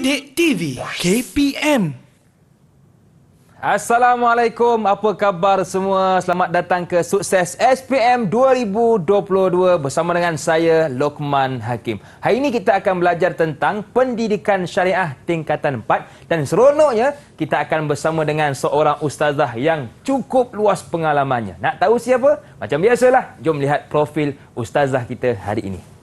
Didik TV KPM. Assalamualaikum, apa khabar semua? Selamat datang ke Sukses SPM 2022 bersama dengan saya, Lokman Hakim. Hari ini kita akan belajar tentang pendidikan syariah tingkatan 4 dan seronoknya kita akan bersama dengan seorang ustazah yang cukup luas pengalamannya. Nak tahu siapa? Macam biasalah, jom lihat profil ustazah kita hari ini.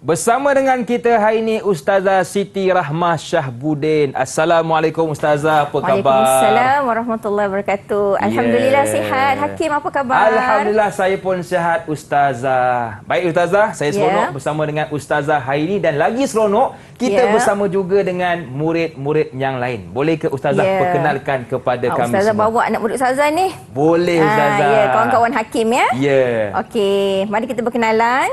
Bersama dengan kita hari ini Ustazah Siti Rahmah Syahbudin. Assalamualaikum Ustazah, apa khabar? Waalaikumsalam warahmatullahi wabarakatuh. Alhamdulillah sihat. Hakim, apa khabar? Alhamdulillah saya pun sihat Ustazah. Baik Ustazah, saya seronok bersama dengan Ustazah hari ini dan lagi seronok kita bersama juga dengan murid-murid yang lain. Boleh ke Ustazah perkenalkan kepada kami Ustazah semua? bawa anak murid Ustazah ni. Boleh Ustazah. Kawan-kawan Hakim ya. Okey, mari kita berkenalan.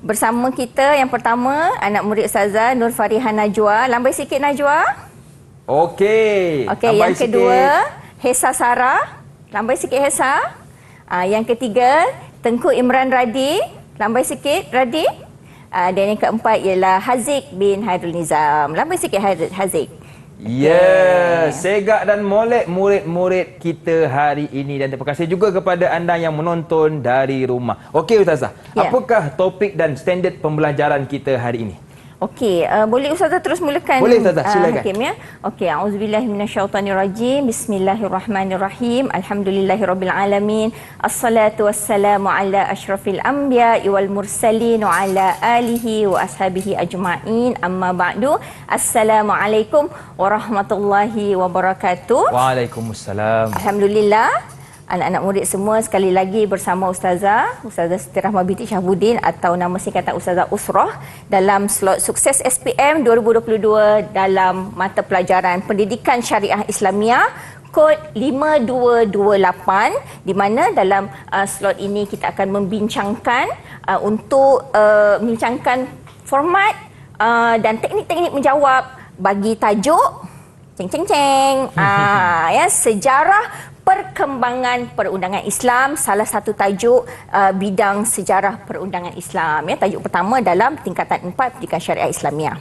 Bersama kita yang pertama anak murid Ustazah Nur Farihan Najwa. Lambai sikit Najwa. Okey. Yang kedua Hesa Sarah. Lambai sikit Hesa. Yang ketiga Tengku Imran Radi. Lambai sikit Radi. Dan yang keempat ialah Haziq bin Hairul Nizam. Lambai sikit Haziq. Segak dan molek murid-murid kita hari ini dan terima kasih juga kepada anda yang menonton dari rumah. Okey Ustazah, apakah topik dan standard pembelajaran kita hari ini? Okey, boleh Ustazah terus mulakan? Boleh Ustazah, silakan. Hakim ya. Okey, auzubillahi minasyaitonirrajim. Bismillahirrahmanirrahim. Alhamdulillahirabbil alamin. Assalatu wassalamu ala asyrafil anbiya'i wal mursalin wa ala alihi wa ashabihi ajma'in. Amma ba'du. Assalamualaikum warahmatullahi wabarakatuh. Waalaikumsalam. Alhamdulillah. Anak-anak murid semua sekali lagi bersama Ustazah Siti Rahmah binti Syahbudin atau nama singkatan Ustazah Usrah dalam slot Sukses SPM 2022 dalam mata pelajaran Pendidikan Syariah Islamiah kod 5228 di mana dalam slot ini kita akan membincangkan membincangkan format dan teknik-teknik menjawab bagi tajuk sejarah perkembangan perundangan Islam, salah satu tajuk bidang sejarah perundangan Islam. Tajuk pertama dalam tingkatan 4 pendidikan syariah Islamiah.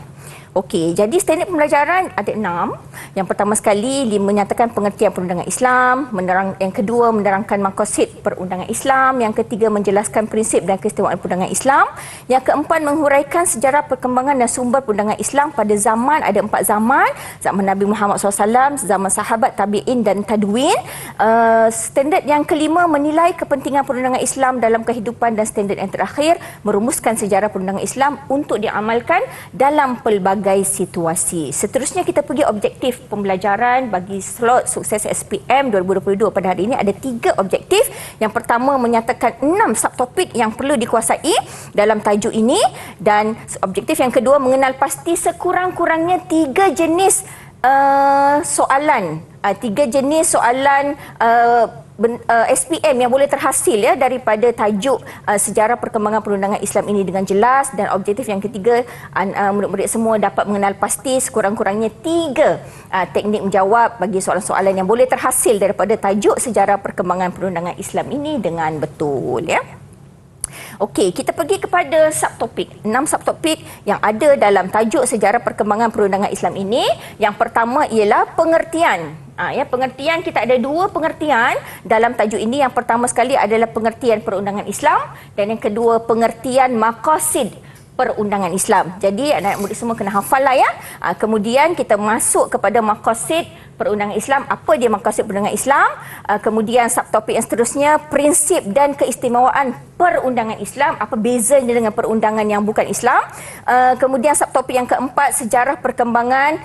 Okey, jadi standard pembelajaran ada 6. Yang pertama sekali, menyatakan pengertian perundangan Islam. Yang kedua, menerangkan maqasid perundangan Islam. Yang ketiga, menjelaskan prinsip dan keistimewaan perundangan Islam. Yang keempat, menguraikan sejarah perkembangan dan sumber perundangan Islam pada zaman, ada 4 zaman. Zaman Nabi Muhammad SAW, zaman sahabat, tabi'in dan tadwin. Standard yang kelima, menilai kepentingan perundangan Islam dalam kehidupan dan standard yang terakhir, merumuskan sejarah perundangan Islam untuk diamalkan dalam pelbagai situasi. Seterusnya kita pergi objektif pembelajaran bagi slot Sukses SPM 2022 pada hari ini ada 3 objektif. Yang pertama menyatakan 6 subtopik yang perlu dikuasai dalam tajuk ini dan objektif yang kedua mengenal pasti sekurang-kurangnya 3 jenis soalan. 3 jenis soalan SPM yang boleh terhasil daripada tajuk sejarah perkembangan perundangan Islam ini dengan jelas. Dan objektif yang ketiga, murid-murid semua dapat mengenal pasti sekurang-kurangnya 3 teknik menjawab bagi soalan-soalan yang boleh terhasil daripada tajuk sejarah perkembangan perundangan Islam ini dengan betul Okey, kita pergi kepada subtopik. 6 subtopik yang ada dalam tajuk sejarah perkembangan perundangan Islam ini. Yang pertama ialah pengertian. Pengertian, kita ada 2 pengertian dalam tajuk ini. Yang pertama sekali adalah pengertian perundangan Islam dan yang kedua pengertian maqasid perundangan Islam. Jadi anak-anak murid semua kena hafal lah Kemudian kita masuk kepada maqasid perundangan Islam, apa dia maqasid perundangan Islam. Kemudian subtopik yang seterusnya, prinsip dan keistimewaan perundangan Islam, apa bezanya dengan perundangan yang bukan Islam. Kemudian subtopik yang keempat, sejarah perkembangan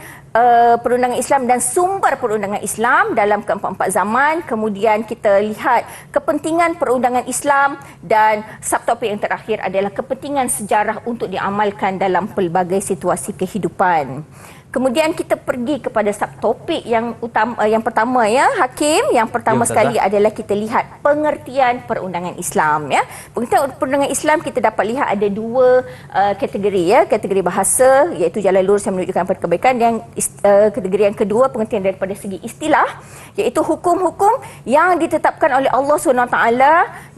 perundangan Islam dan sumber perundangan Islam dalam keempat-empat zaman. Kemudian kita lihat kepentingan perundangan Islam, dan subtopik yang terakhir adalah kepentingan sejarah untuk diamalkan dalam pelbagai situasi kehidupan. Kemudian kita pergi kepada subtopik yang utama, yang pertama ya, Hakim. Yang pertama sekali adalah kita lihat pengertian perundangan Islam ya. Pengertian perundangan Islam kita dapat lihat ada dua kategori ya, kategori bahasa iaitu jalan lurus yang menunjukkan pada kebaikan, dan kategori yang kedua pengertian daripada segi istilah iaitu hukum-hukum yang ditetapkan oleh Allah SWT,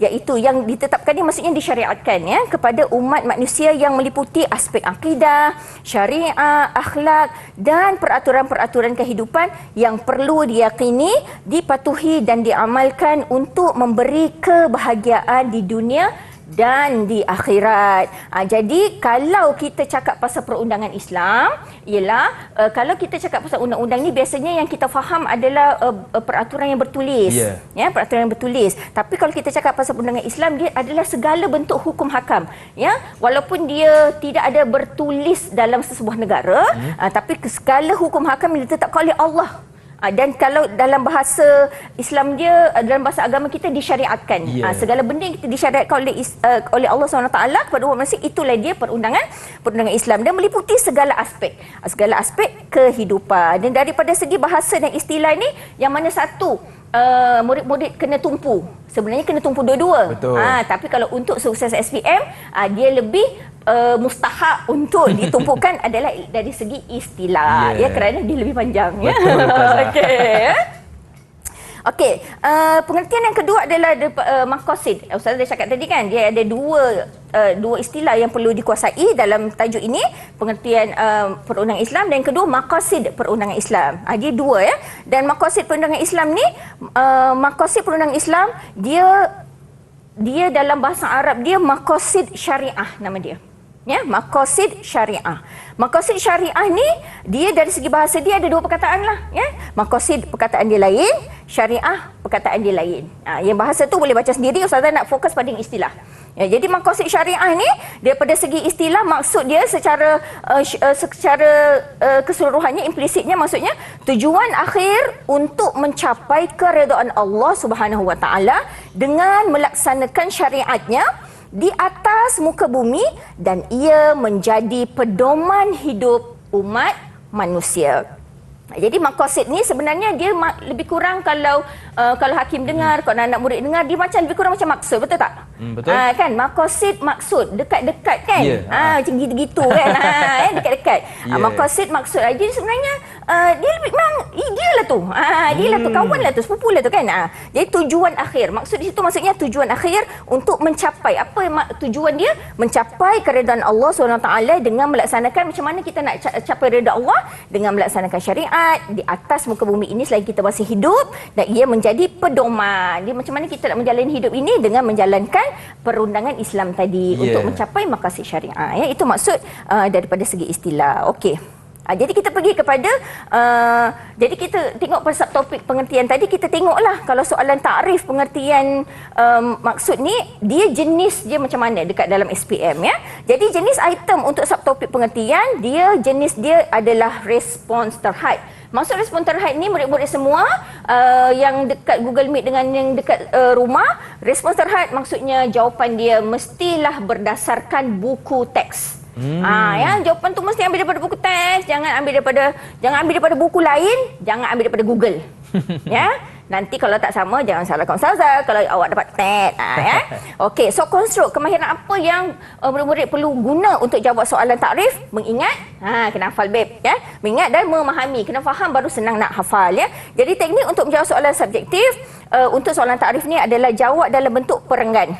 iaitu yang ditetapkan ni maksudnya disyariatkan ya kepada umat manusia yang meliputi aspek akidah, syariah, akhlak dan peraturan-peraturan kehidupan yang perlu diyakini, dipatuhi dan diamalkan untuk memberi kebahagiaan di dunia dan di akhirat. Jadi kalau kita cakap pasal perundangan Islam, ialah kalau kita cakap pasal undang-undang ni biasanya yang kita faham adalah peraturan yang bertulis. Ya, peraturan yang bertulis. Tapi kalau kita cakap pasal perundangan Islam, dia adalah segala bentuk hukum hakam. Ya, walaupun dia tidak ada bertulis dalam sesebuah negara, tapi segala hukum hakam yang ditetapkan oleh Allah. Dan kalau dalam bahasa Islam dia, dalam bahasa agama kita disyariatkan. Segala benda yang kita disyariatkan oleh Allah SWT kepada umat manusia, itulah dia perundangan Islam, dan meliputi segala aspek kehidupan. Dan daripada segi bahasa dan istilah ni, yang mana satu murid-murid kena tumpu. Sebenarnya kena tumpu dua-dua. Tapi kalau untuk sukses SPM, dia lebih mustahak untuk ditumpukan adalah dari segi istilah ya, kerana dia lebih panjang ya. Okey, pengertian yang kedua adalah maqasid. Ustaz dah cakap tadi kan, dia ada dua istilah yang perlu dikuasai dalam tajuk ini, pengertian perundangan Islam, dan yang kedua maqasid perundangan Islam. Dia dua ya. Dan maqasid perundangan Islam ni, maqasid perundangan Islam dia dalam bahasa Arab dia maqasid syariah nama dia. Ya, maqasid syariah. Maqasid syariah ni dia dari segi bahasa dia ada dua perkataan lah ya. Maqasid perkataan dia lain, syariah perkataan dia lain. Yang bahasa tu boleh baca sendiri, ustazah nak fokus pada yang istilah. Ya, jadi maqasid syariah ni daripada segi istilah, maksud dia secara keseluruhannya, implisitnya maksudnya tujuan akhir untuk mencapai keredaan Allah Subhanahu Wa Taala dengan melaksanakan syariatnya di atas muka bumi, dan ia menjadi pedoman hidup umat manusia. Jadi maqasid ni sebenarnya dia lebih kurang kalau Hakim dengar, kalau anak murid dengar, dia macam lebih kurang macam maksud, betul tak? Betul. Kan maksud dekat-dekat kan? Macam gitu-gitu kan. Dekat-dekat. Maqasid maksud. Jadi sebenarnya dia lebih memang dia lah tu. Dia lah tu, kawan lah tu, sepupu lah tu kan. Jadi tujuan akhir. Maksud di situ maksudnya tujuan akhir untuk mencapai apa tujuan dia? Mencapai keredaan Allah SWT dengan melaksanakan, macam mana kita nak capai redha Allah? Dengan melaksanakan syariat di atas muka bumi ini selagi kita masih hidup, dan ia menjadi pedoman. Dia macam mana kita nak menjalani hidup ini dengan menjalankan perundangan Islam tadi untuk mencapai maqasid syariah. Ya, itu maksud daripada segi istilah. Okey. Jadi kita pergi kepada jadi kita tengok pada subtopik pengertian tadi, kita tengoklah kalau soalan takrif pengertian maksud ni, dia jenis dia macam mana dekat dalam SPM ya. Jadi jenis item untuk subtopik pengertian, jenis dia adalah respons terhad. Maksud respon terhad ni, murid-murid semua yang dekat Google Meet dengan yang dekat rumah, respon terhad maksudnya jawapan dia mestilah berdasarkan buku teks. Ya, jawapan tu mesti ambil daripada buku teks, jangan ambil daripada buku lain, jangan ambil daripada Google. Ya. Nanti kalau tak sama, jangan salahkan ustazah kalau awak dapat tet. Ya. Okey, so konstruk kemahiran apa yang murid-murid perlu guna untuk jawab soalan takrif? Mengingat, kena hafal beb ya. Mengingat dan memahami, kena faham baru senang nak hafal ya. Jadi teknik untuk menjawab soalan subjektif untuk soalan takrif ni adalah jawab dalam bentuk perenggan.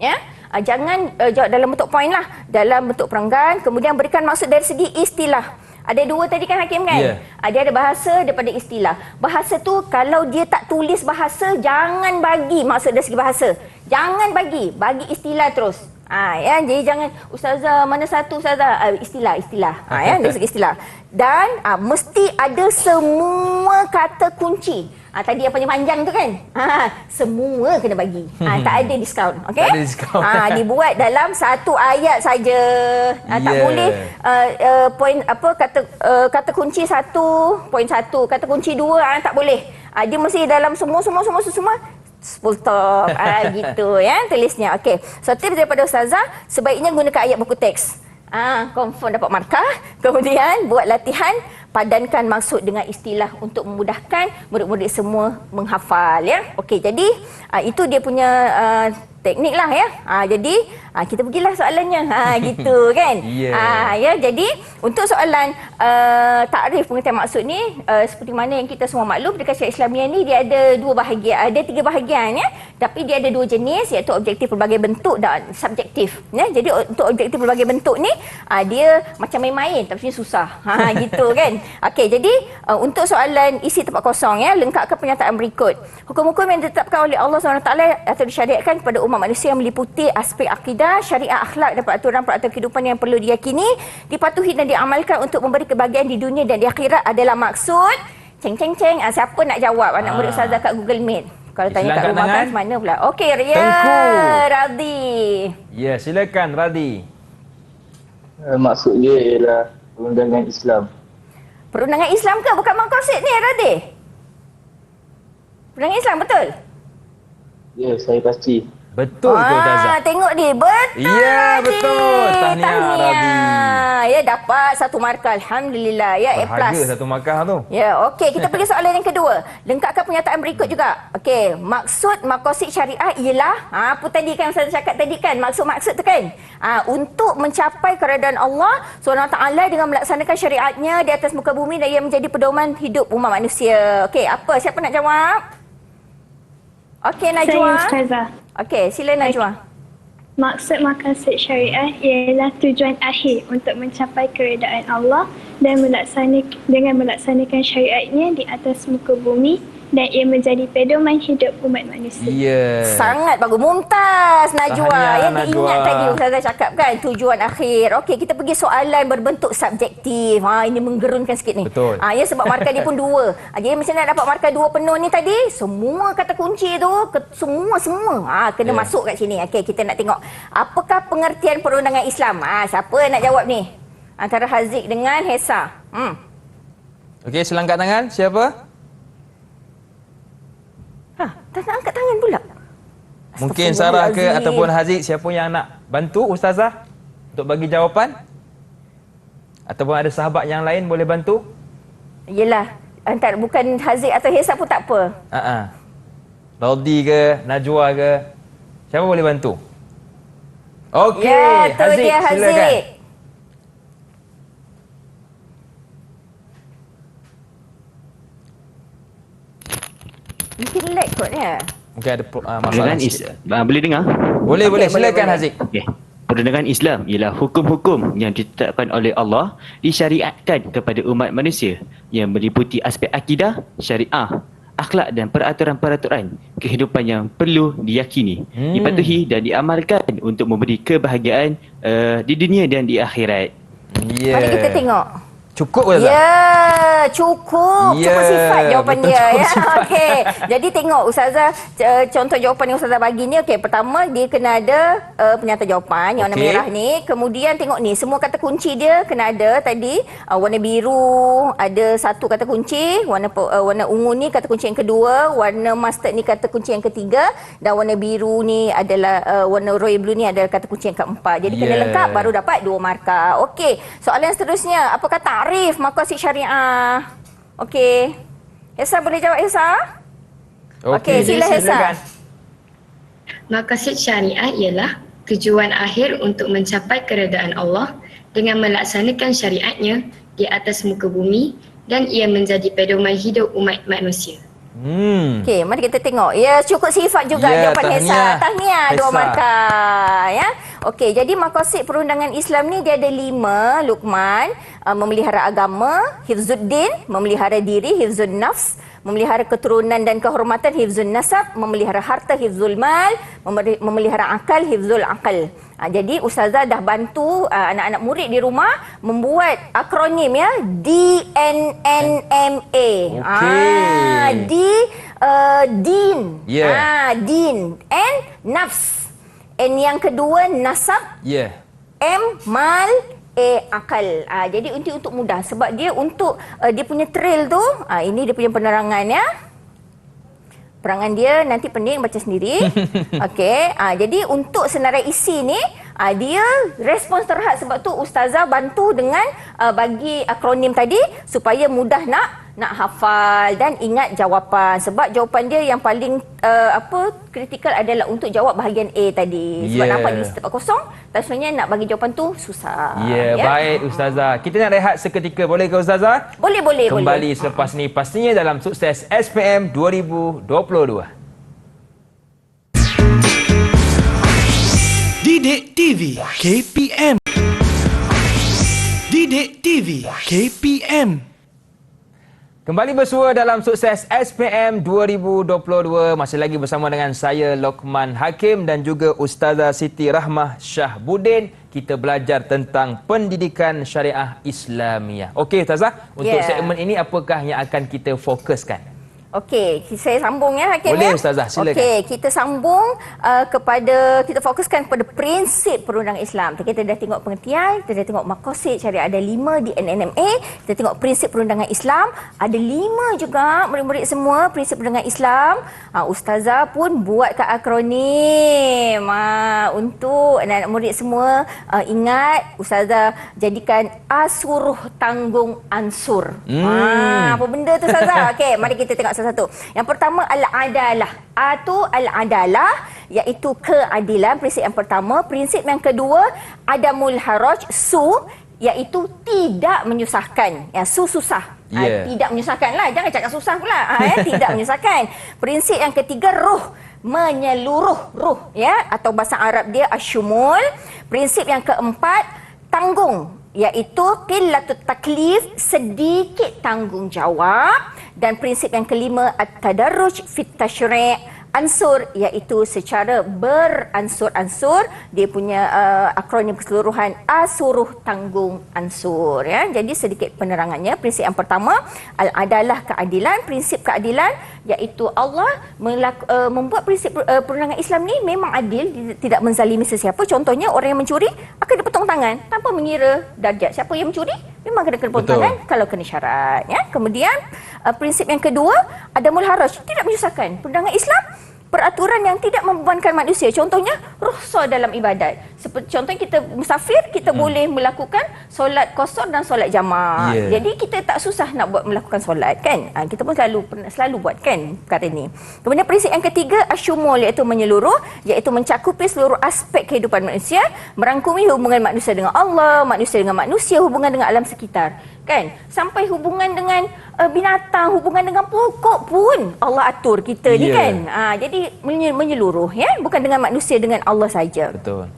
Ya. Jangan jawab dalam bentuk poin lah, dalam bentuk perenggan. Kemudian berikan maksud dari segi istilah. Ada dua tadi kan Hakim kan? Dia ada bahasa daripada istilah. Bahasa tu kalau dia tak tulis bahasa, jangan bagi maksud dari segi bahasa. Jangan bagi istilah terus. Ya, jadi jangan ustazah mana satu ustazah istilah. Ya, dari segi istilah. Dan mesti ada semua kata kunci. Tadi yang panjang tu kan. Semua kena bagi. Tak ada diskaun, okey? Tak ada diskaun. Dibuat dalam satu ayat saja. Tak boleh poin kata kunci 1.1, kata kunci 2 tak boleh. Dia mesti dalam semua full stop. Gitu ya tulisnya. Okey. So tips daripada ustazah, sebaiknya gunakan ayat buku teks. Confirm dapat markah. Kemudian buat latihan, padankan maksud dengan istilah untuk memudahkan murid-murid semua menghafal ya. Okey, jadi itu dia punya teknik lah ya. Jadi kita pergilah soalannya. Gitu kan. Ya, jadi untuk soalan takrif pengertian maksud ni seperti mana yang kita semua maklum, dekat syariat Islamiah ni dia ada 2 bahagian, ada 3 bahagian ya. Tapi dia ada 2 jenis, iaitu objektif berbagai bentuk dan subjektif ya. Jadi untuk objektif berbagai bentuk ni dia macam main-main tapi susah. Gitu kan. Okey, jadi untuk soalan isi tempat kosong ya, lengkapkan pernyataan berikut. Hukum-hukum yang ditetapkan oleh Allah SWT atau disyariatkan kepada umat manusia yang meliputi aspek akidah, syariah, akhlak dan peraturan-peraturan kehidupan yang perlu diyakini, dipatuhi dan diamalkan untuk memberi kebahagiaan di dunia dan di akhirat adalah maksud. Ceng. Siapa nak jawab? Anak murid ustazah kat Google Meet. Kalau tanya kat rumah kan mana pula? Okey, Radhi. Ya, silakan Radhi. Maksud dia ialah perundangan Islam. Perundangan Islam ke? Bukan maqasid ni, Radhi? Perundangan Islam, betul? Ya, saya pasti. Betul ke Ustazah? Tengok dia. Betul. Ya, betul. Tahniah Radhi. Ya, dapat 1 markah. Alhamdulillah. Ya, A+. Berharga 1 markah tu. Ya, okey. Kita pergi soalan yang kedua. Lengkapkan pernyataan berikut juga. Okey. Maksud maqasid syariah ialah, apa tadi kan saya cakap tadi kan, maksud-maksud tu kan. Untuk mencapai keredaan Allah SWT dengan melaksanakan syariatnya di atas muka bumi dan ia menjadi pedoman hidup umat manusia. Okey, apa? Siapa nak jawab? Okey, Najwa. Saya Ustazah. Okey, sila Najwa. Maksud maqasid syariah ialah tujuan akhir untuk mencapai keredaan Allah dan dengan melaksanakan syariatnya di atas muka bumi dan ia menjadi pedoman hidup umat manusia. Ya. Sangat bagus. Mumtaz Najwa. Tahniah, Yang Najwa. diingat tadi Ustazah cakap kan, tujuan akhir. Okey, kita pergi soalan berbentuk subjektif. Ini menggerunkan sikit ni. Betul. Ya, sebab markah dia pun 2. Jadi macam nak dapat markah 2 penuh ni tadi, semua kata kunci tu, semua kena masuk kat sini. Okey, kita nak tengok apakah pengertian perundangan Islam. Siapa nak jawab ni? Antara Haziq dengan Hesa. Okey, sila angkat tangan. Siapa? Tak nak angkat tangan pula. Mungkin Sarah ke ataupun Haziq, siapa yang nak bantu Ustazah untuk bagi jawapan? Ataupun ada sahabat yang lain boleh bantu? Yelah, bukan Haziq atau Hesa pun tak apa. Radhi ke, Najwa ke, siapa boleh bantu? Okey, Ya, tu Haziq, dia silakan. Haziq. Mungkin lag kot ya. Mungkin ada masalah Perundangan sikit. boleh dengar? Boleh, Okey, silakan boleh. Haziq. Okey. Perundangan Islam ialah hukum-hukum yang ditetapkan oleh Allah disyariatkan kepada umat manusia yang meliputi aspek akidah, syariah, akhlak dan peraturan-peraturan kehidupan yang perlu diyakini, dipatuhi dan diamalkan untuk memberi kebahagiaan di dunia dan di akhirat. Ya. Mari kita tengok. Cukup Ustazah? Ya, cukup. Ya, Cukup sifat jawapan betul, dia. cukup Ya, sifat. okey. Jadi tengok Ustazah, contoh jawapan yang Ustazah bagi ni. Okey, pertama dia kena ada penyata jawapan yang warna Okey. merah ni. Kemudian tengok ni, semua kata kunci dia kena ada tadi. Warna biru ada 1 kata kunci, warna ungu ni kata kunci yang kedua, warna mustard ni kata kunci yang ketiga dan warna biru ni adalah warna royal blue ni adalah kata kunci yang keempat. Jadi kena lengkap baru dapat 2 markah. Okey, soalan seterusnya, apakah takrif maqasid syariah? Okey. Hesa boleh jawab Hesa? Okey, sila Hesa. silakan. Maqasid syariah ialah tujuan akhir untuk mencapai keredaan Allah dengan melaksanakan syariatnya di atas muka bumi dan ia menjadi pedoman hidup umat manusia. Okey, mari kita tengok. Ya, cukup sifat juga Ya, jawapan Hesa. tahniah. Tahniah 2 Hesa. markah ya. Okey, jadi maqasid perundangan Islam ni dia ada 5, Luqman. Memelihara agama, hifzuddin, memelihara diri, hifzun nafs, memelihara keturunan dan kehormatan, hifzun nasab, memelihara harta, hifzul mal, memelihara akal, hifzul akal. Jadi Ustazah dah bantu anak-anak murid di rumah membuat akronim ya, DNNMA. Din. Din. N nafs. N yang kedua nasab. M mal. Akal. Jadi untuk mudah sebab dia untuk dia punya trail tu, ini dia punya penerangannya. Perangan dia nanti pening baca sendiri. Okey. Jadi untuk senarai isi ni dia respons terhad, sebab tu Ustazah bantu dengan bagi akronim tadi supaya mudah nak hafal dan ingat jawapan. Sebab jawapan dia yang paling kritikal adalah untuk jawab bahagian A tadi. Sebab nampak di tempat kosong, dan sebenarnya nak bagi jawapan tu susah. Baik Ustazah. Kita nak rehat seketika, boleh ke Ustazah? Boleh. Kembali selepas ni pastinya dalam Sukses SPM 2022. Didik TV KPM. Didik TV KPM. Kembali bersua dalam Sukses SPM 2022. Masih lagi bersama dengan saya Lokman Hakim dan juga Ustazah Siti Rahmah Syahbudin. Kita belajar tentang pendidikan syariah Islamiah. Okey Ustazah, untuk segmen ini apakah yang akan kita fokuskan? Okey, saya sambung ya Hakim. Boleh Ustazah, silakan. Okey, kita sambung kita fokuskan kepada prinsip perundangan Islam. Kita dah tengok pengertian, kita dah tengok maqasid syariah ada 5 di NNMA, kita tengok prinsip perundangan Islam, ada 5 juga murid-murid semua prinsip perundangan Islam. Ustazah pun buatkan akronim untuk anak-anak murid semua ingat. Ustazah jadikan asuruh tanggung ansur. Apa benda tu Ustazah? Okey, mari kita tengok satu. Yang pertama al-adalah. A tu al-adalah iaitu keadilan, prinsip yang pertama. Prinsip yang kedua adamul haraj, iaitu tidak menyusahkan. Susah. Tidak menyusahkanlah. Jangan cakap susah pula. Tidak menyusahkan. Prinsip yang ketiga menyeluruh atau bahasa Arab dia asyumul. Prinsip yang keempat tanggung, iaitu qillatut taklif, sedikit tanggungjawab. Dan prinsip yang kelima at-tadarruj fit tasyri', ansur, iaitu secara beransur-ansur. Dia punya akronim keseluruhan asuruh tanggung ansur ya. Jadi sedikit penerangannya. Prinsip yang pertama al-adalah, keadilan. Prinsip keadilan iaitu Allah membuat prinsip perundangan Islam ni memang adil, tidak menzalimi sesiapa. Contohnya orang yang mencuri akan dipotong tangan tanpa mengira darjat. Siapa yang mencuri memang kena potong tangan kalau kena syarat ya. Kemudian prinsip yang kedua adamul haraj, tidak menyusahkan. Perundangan Islam peraturan yang tidak membebankan manusia. Contohnya rukhsah dalam ibadat. Seperti contohnya kita musafir, kita boleh melakukan solat qasar dan solat jamak. Jadi kita tak susah nak melakukan solat kan. Kita pun selalu buat kan perkara ni. Kemudian prinsip yang ketiga asyumul, iaitu menyeluruh, iaitu mencakupi seluruh aspek kehidupan manusia, merangkumi hubungan manusia dengan Allah, manusia dengan manusia, hubungan dengan alam sekitar. Kan? Sampai hubungan dengan binatang, hubungan dengan pokok pun Allah atur kita ni kan. Jadi menyeluruh ya, bukan dengan manusia, dengan Allah saja. Betul.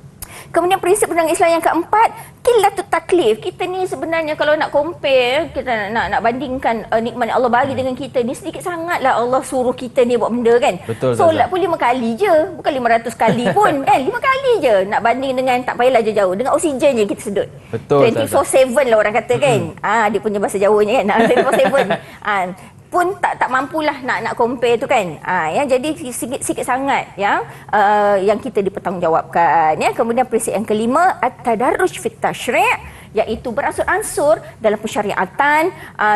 Kemudian prinsip perundangan Islam yang keempat, qillatut taklif. Kita ni sebenarnya kalau nak compare, kita nak bandingkan nikmat Allah bagi dengan kita ni, sedikit sangatlah Allah suruh kita ni buat benda kan. Betul. Solat pun 5 kali je, bukan 500 kali pun kan. 5 kali je nak banding dengan tak payahlah jauh-jauh. Dengan oksigen je kita sedut. Betul. 24/7 lah orang kata kan. Dia punya bahasa Jawanya kan. 24/7. Pun tak mampulah nak compare tu kan. Jadi sikit sangat yang kita dipertanggungjawabkan ya. Kemudian prinsip yang kelima at-tadarruj fit tasyri', iaitu beransur-ansur dalam pensyariatan.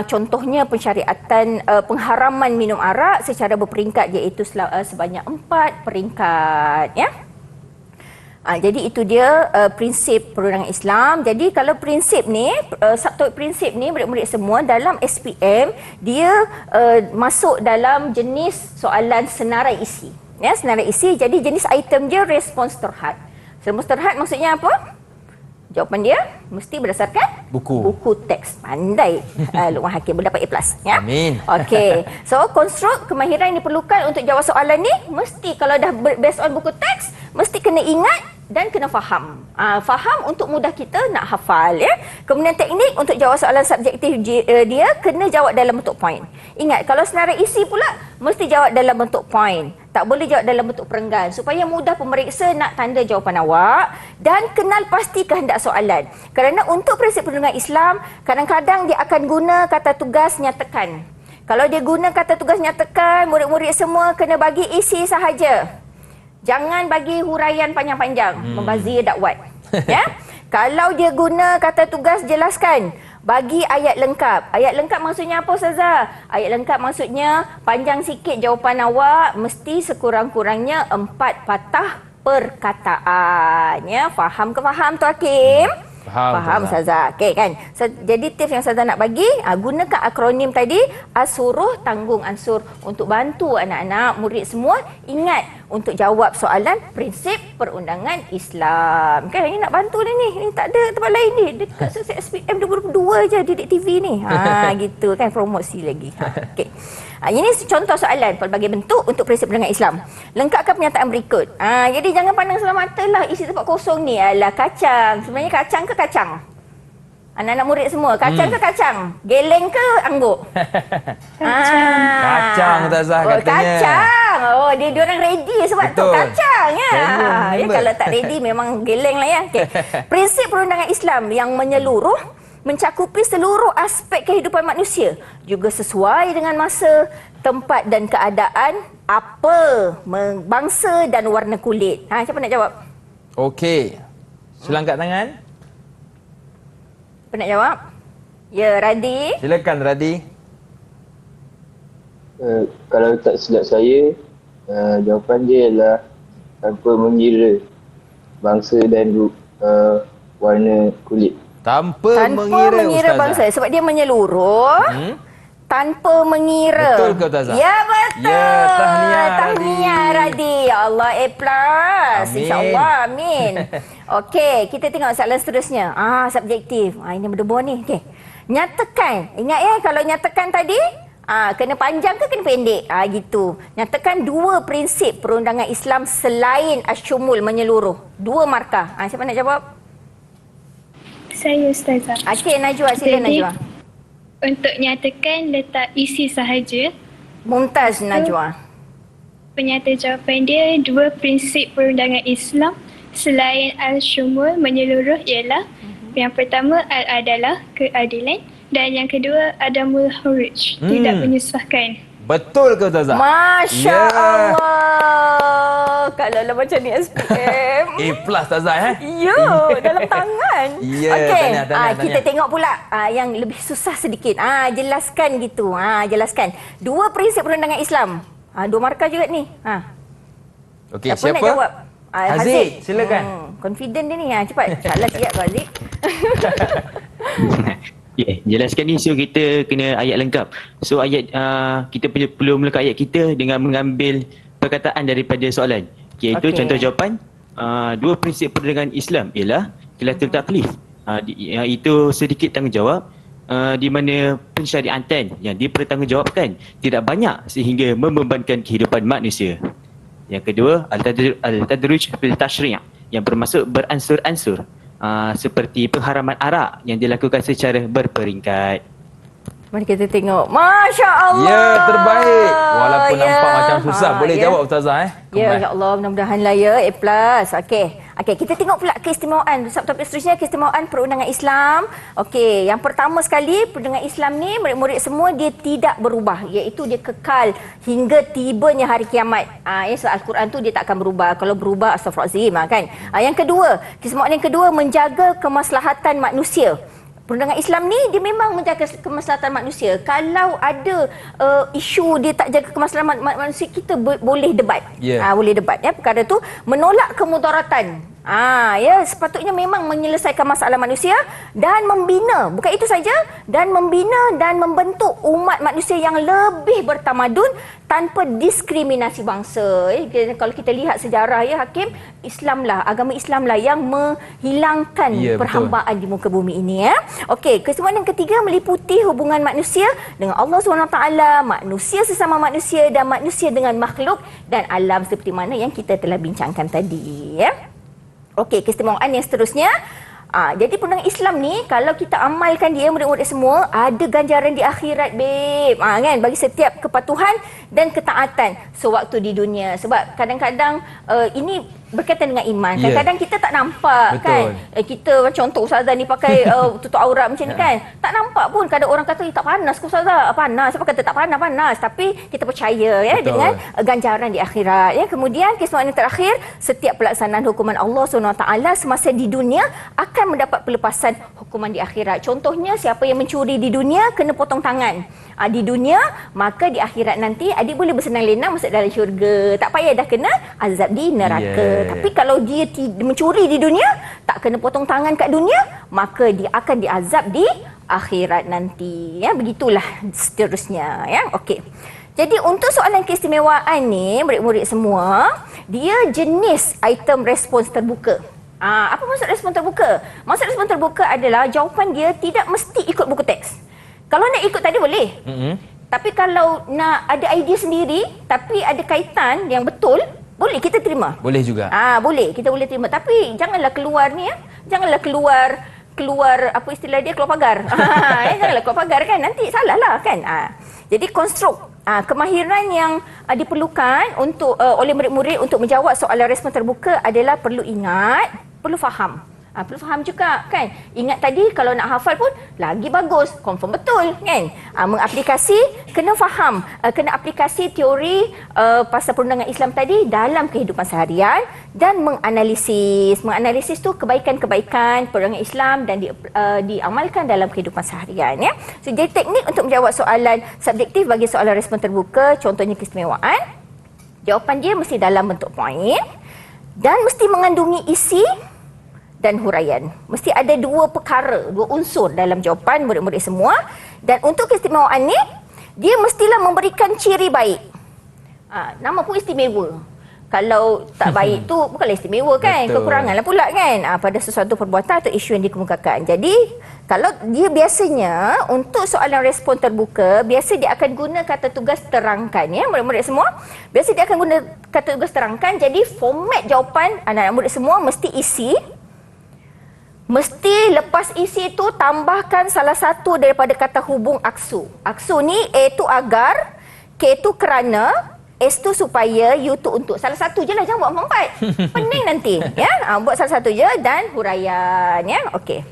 Contohnya pensyariatan pengharaman minum arak secara berperingkat, iaitu sebanyak 4 peringkat ya. Jadi itu dia prinsip perundangan Islam. Jadi kalau prinsip ni, subtopik prinsip ni murid-murid semua dalam SPM, dia masuk dalam jenis soalan senarai isi. Ya, senarai isi. Jadi jenis item dia respons terhad. Respons terhad maksudnya apa? Jawapan dia mesti berdasarkan buku teks. Pandai Lokman Hakim, mendapat A+. Ya? Amin. Okey. So, konstruk kemahiran yang diperlukan untuk jawab soalan ni, mesti kalau dah based on buku teks, mesti kena ingat dan kena faham. Faham untuk mudah kita nak hafal. Ya? Kemudian teknik untuk jawab soalan subjektif dia, kena jawab dalam bentuk poin. Ingat, kalau senarai isi pula, mesti jawab dalam bentuk poin. Tak boleh jawab dalam bentuk perenggan supaya mudah pemeriksa nak tanda jawapan awak, dan kenal pasti kehendak soalan. Kerana untuk prinsip perundingan Islam, kadang-kadang dia akan guna kata tugas nyatakan. Kalau dia guna kata tugas nyatakan, murid-murid semua kena bagi isi sahaja. Jangan bagi huraian panjang-panjang, membazir dakwat. Ya? Kalau dia guna kata tugas jelaskan, bagi ayat lengkap. Ayat lengkap maksudnya apa, Ustazah? Ayat lengkap maksudnya panjang sikit jawapan awak, mesti sekurang-kurangnya 4 patah perkataan. Ya, faham ke faham tu Hakim? Faham Ustazah. Okey kan. Jadi tips yang Ustazah nak bagi, gunakan akronim tadi, As-Suruh tanggung Ansur, untuk bantu anak-anak murid semua ingat untuk jawab soalan prinsip perundangan Islam. Kan ini nak bantu dia ni. Ini tak ada tempat lain ni. Dekat Sukses SPM 22 je Didik TV ni. Gitu kan, promosi lagi. Okey. Ini contoh soalan pelbagai bentuk untuk prinsip perundangan Islam. Lengkapkan pernyataan berikut. Jadi jangan pandang sebelah mata lah isi tempat kosong ni. Alah, kacang. Sebenarnya kacang ke kacang? Anak-anak murid semua, kacang ke kacang? Geleng ke angguk? Kacang Ustazah katanya. Kacang. Dia orang ready sebab Betul. tu kacang ya. Sambung, Kalau tak ready memang geleng lah ya. Okay. Prinsip perundangan Islam yang menyeluruh mencakupi seluruh aspek kehidupan manusia, juga sesuai dengan masa, tempat dan keadaan, apa, bangsa dan warna kulit. Siapa nak jawab? Okey. Sila angkat tangan. Siapa nak jawab? Ya, Radi. Silakan Radi. Kalau tak silap saya, jawapan dia ialah tanpa mengira bangsa dan warna kulit. Tanpa mengira Ustazah. bangsa, sebab dia menyeluruh. Tanpa mengira. Betul ke Ustazah? Ya, betul. Ya, tahniah Tahniah Radi. Ya Allah, A+. Amin. InsyaAllah, amin. Okey, kita tengok soalan seterusnya. Subjektif. Ini berdebur ni. Okey. Nyatakan. Ingat ya, kalau nyatakan tadi, kena panjang ke kena pendek? Gitu. Nyatakan 2 prinsip perundangan Islam selain asyumul, menyeluruh. 2 markah. Siapa nak jawab? Saya Ustazah. Okey, Najwa. Sila Jadi, Najwa. untuk nyatakan letak isi sahaja, Mumtaz Najwa. penyata jawapan dia 2 prinsip perundangan Islam selain al-syumul, menyeluruh, ialah yang pertama al-adalah, keadilan, dan yang kedua adamul huruj, tidak menyusahkan. Betul ke Ustazah? Masya Ya. Allah. Kalau lah macam ni SPM. A+ Ustazah Ya, dalam tangan. Ya, Okey, tahniah. kita tengok pula yang lebih susah sedikit. Jelaskan gitu. Jelaskan. 2 prinsip perundangan Islam. 2 markah juga ni. Okey, Siapa nak jawab? Haziq, silakan. Confident dia ni. Cepat. Salah siap kau, Haziq. Jelaskan ni, so kita kena ayat lengkap. So ayat kita perlu melekat ayat kita dengan mengambil perkataan daripada soalan. Iaitu contoh jawapan, 2 prinsip perundangan Islam ialah khilatul taklif. Itu sedikit tanggungjawab di mana pensyariatan yang dipertanggungjawabkan tidak banyak sehingga membebankan kehidupan manusia. Yang kedua, al-tadruj fil tasyri' yang bermaksud beransur-ansur. Seperti pengharaman arak yang dilakukan secara berperingkat. Mari kita tengok. Masya Allah. Ya, terbaik. Walaupun nampak macam susah, boleh jawab Ustazah Ya, ya Allah, mudah-mudahan lah ya. A+. Okey, kita tengok pula keistimewaan. Subtopik seterusnya, keistimewaan perundangan Islam. Okey, yang pertama sekali, perundangan Islam ni murid-murid semua dia tidak berubah, iaitu dia kekal hingga tibanya hari kiamat. So Al-Quran tu dia tak akan berubah. Kalau berubah, astagfirullahalazim kan. Yang kedua, keistimewaan yang kedua, menjaga kemaslahatan manusia. Perundangan Islam ni dia memang menjaga kemaslahatan manusia. Kalau ada isu dia tak jaga kemaslahatan manusia, kita boleh debat. Boleh debat ya perkara tu, menolak kemudaratan. Sepatutnya memang menyelesaikan masalah manusia dan membina, bukan itu saja, dan membina dan membentuk umat manusia yang lebih bertamadun tanpa diskriminasi bangsa. Kalau kita lihat sejarah ya Hakim, agama Islam lah yang menghilangkan perhambaan di muka bumi ini ya. Okey, keistimewaan yang ketiga meliputi hubungan manusia dengan Allah SWT, manusia sesama manusia dan manusia dengan makhluk dan alam seperti mana yang kita telah bincangkan tadi ya. Okey, keistimewaan yang seterusnya, Jadi perundangan Islam ni kalau kita amalkan dia murid-murid semua ada ganjaran di akhirat babe. Kan bagi setiap kepatuhan dan ketaatan sewaktu di dunia. Sebab kadang-kadang ini berkaitan dengan iman. Kadang-kadang kita tak nampak. Betul. Kan. Kita contoh ustazah ni pakai tutup aurat macam ni kan. Tak nampak pun kadang orang kata tak panas ke ustazah. Panas. Siapa kata tak panas? Panas. Tapi kita percaya ya dengan ganjaran di akhirat. Ya. Kemudian keistimewaan yang terakhir, setiap pelaksanaan hukuman Allah SWT semasa di dunia akan mendapat pelepasan hukuman di akhirat. Contohnya siapa yang mencuri di dunia kena potong tangan. Di dunia, maka di akhirat nanti adik boleh bersenang lenang masuk dalam syurga. Tak payah dah kena azab di neraka. Tapi kalau dia mencuri di dunia, tak kena potong tangan kat dunia, maka dia akan diazab di akhirat nanti. Ya, begitulah seterusnya. Ya, okey. Jadi untuk soalan keistimewaan ni, murid-murid semua, dia jenis item respons terbuka. Apa maksud respon terbuka? Maksud respon terbuka adalah jawapan dia tidak mesti ikut buku teks. Kalau nak ikut tadi boleh. Tapi kalau nak ada idea sendiri tapi ada kaitan yang betul, boleh kita terima. Boleh juga. Boleh, kita boleh terima. Tapi janganlah keluar ni ya. Janganlah keluar apa istilah dia, keluar pagar. Janganlah keluar pagar kan, nanti salah lah kan. Jadi konstruk kemahiran yang diperlukan untuk oleh murid-murid untuk menjawab soalan respon terbuka adalah perlu ingat, perlu faham. Perlu faham juga kan. Ingat tadi kalau nak hafal pun lagi bagus, confirm betul kan. Mengaplikasi, kena faham, kena aplikasi teori pasal perundangan Islam tadi dalam kehidupan seharian dan menganalisis. Menganalisis tu kebaikan-kebaikan perundangan Islam dan diamalkan dalam kehidupan seharian ya. So, jadi teknik untuk menjawab soalan subjektif bagi soalan respon terbuka, contohnya keistimewaan. Jawapan dia mesti dalam bentuk poin dan mesti mengandungi isi dan huraian. Mesti ada dua perkara, dua unsur dalam jawapan murid-murid semua. Dan untuk keistimewaan ni, dia mestilah memberikan ciri baik. Nama pun istimewa. Kalau tak baik tu bukanlah istimewa kan. Betul. Kekurangan lah pula kan pada sesuatu perbuatan atau isu yang dikemukakan. Jadi kalau dia biasanya untuk soalan respon terbuka, biasa dia akan guna kata tugas terangkan ya murid-murid semua. Biasa dia akan guna kata tugas terangkan. Jadi format jawapan anak-anak murid semua mesti isi. Mesti lepas isi tu tambahkan salah satu daripada kata hubung aksu. Aksu ni A tu agar, K tu kerana, S tu supaya, U tu untuk. Salah satu je lah, jangan buat 4. Pening nanti. Ya, buat salah satu je dan huraian. Ya, okey.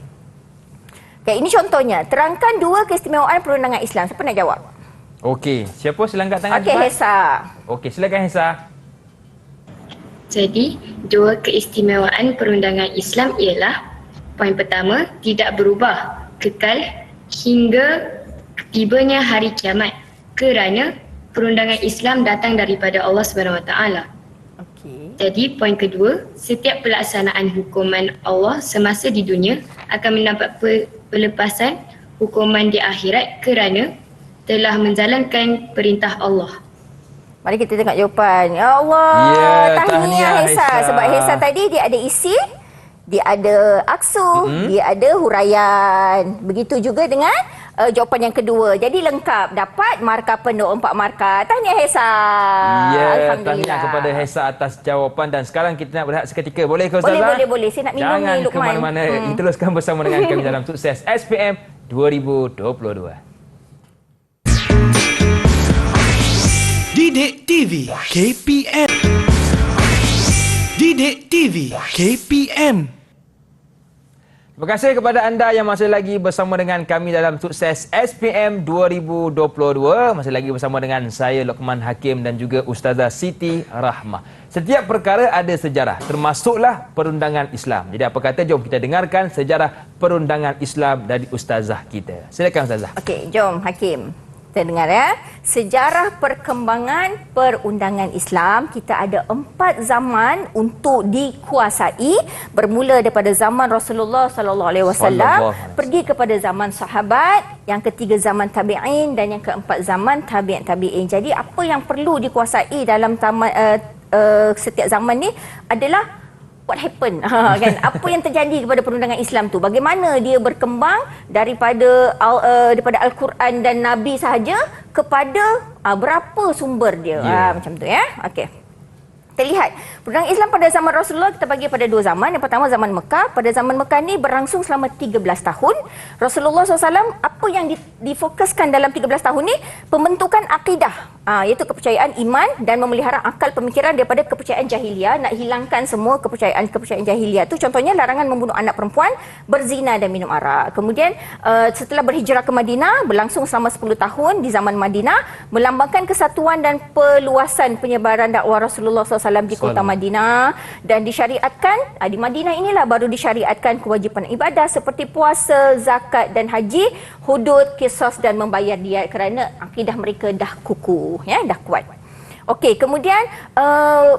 Okay, ini contohnya. Terangkan dua keistimewaan perundangan Islam. Siapa nak jawab? Okey, siapa sila angkat tangan? Okey, Hesa. Okey, silakan Hesa. Jadi, dua keistimewaan perundangan Islam ialah poin pertama, tidak berubah, kekal hingga tibanya hari kiamat kerana perundangan Islam datang daripada Allah SWT. Okey. Jadi poin kedua, setiap pelaksanaan hukuman Allah semasa di dunia akan mendapat pelepasan hukuman di akhirat kerana telah menjalankan perintah Allah. Mari kita tengok jawapan. Ya Allah, tahniah Hesa. Sebab Hesa tadi dia ada isi, dia ada aksu, dia ada huraian. Begitu juga dengan jawapan yang kedua. Jadi lengkap. Dapat markah penuh, 4 markah. Tahniah Hesa. Tahniah kepada Hesa atas jawapan. Dan sekarang kita nak berehat seketika. Boleh ke Ustazah? Boleh. Saya nak minum Jangan ni, Luqman. Jangan ke mana-mana. Teruskan bersama dengan kami dalam Sukses SPM 2022. Didik TV KPM. Didik TV KPM. Terima kasih kepada anda yang masih lagi bersama dengan kami dalam Sukses SPM 2022. Masih lagi bersama dengan saya Luqman Hakim dan juga Ustazah Siti Rahmah. Setiap perkara ada sejarah, termasuklah perundangan Islam. Jadi apa kata, jom kita dengarkan sejarah perundangan Islam dari Ustazah kita. Silakan Ustazah. Okey, jom Hakim. Kita dengar ya. Sejarah perkembangan perundangan Islam, kita ada 4 zaman untuk dikuasai, bermula daripada zaman Rasulullah sallallahu alaihi wasallam, pergi kepada zaman sahabat, yang ketiga zaman tabi'in dan yang keempat zaman tabi'in. Jadi apa yang perlu dikuasai dalam setiap zaman ni adalah what happened, kan? Apa yang terjadi kepada perundangan Islam tu? Bagaimana dia berkembang daripada Al-Quran dan Nabi sahaja kepada berapa sumber dia? Macam tu ya. Okey. Kita Kita lihat, perundangan Islam pada zaman Rasulullah kita bagi pada dua zaman. Yang pertama zaman Mekah. Pada zaman Mekah ni berlangsung selama 13 tahun. Rasulullah SAW, apa yang difokuskan dalam 13 tahun ni? Pembentukan akidah, iaitu kepercayaan iman dan memelihara akal pemikiran daripada kepercayaan jahiliah. Nak hilangkan semua kepercayaan jahiliah tu. Contohnya larangan membunuh anak perempuan, berzina dan minum arak. Kemudian setelah berhijrah ke Madinah, berlangsung selama 10 tahun di zaman Madinah, melambangkan kesatuan dan peluasan penyebaran dakwah Rasulullah SAW di kota Madinah, dan disyariatkan di Madinah inilah baru disyariatkan kewajipan ibadah seperti puasa, zakat dan haji, hudud, qisas dan membayar diat kerana akidah mereka dah kukuh, dah kuat. Okey, kemudian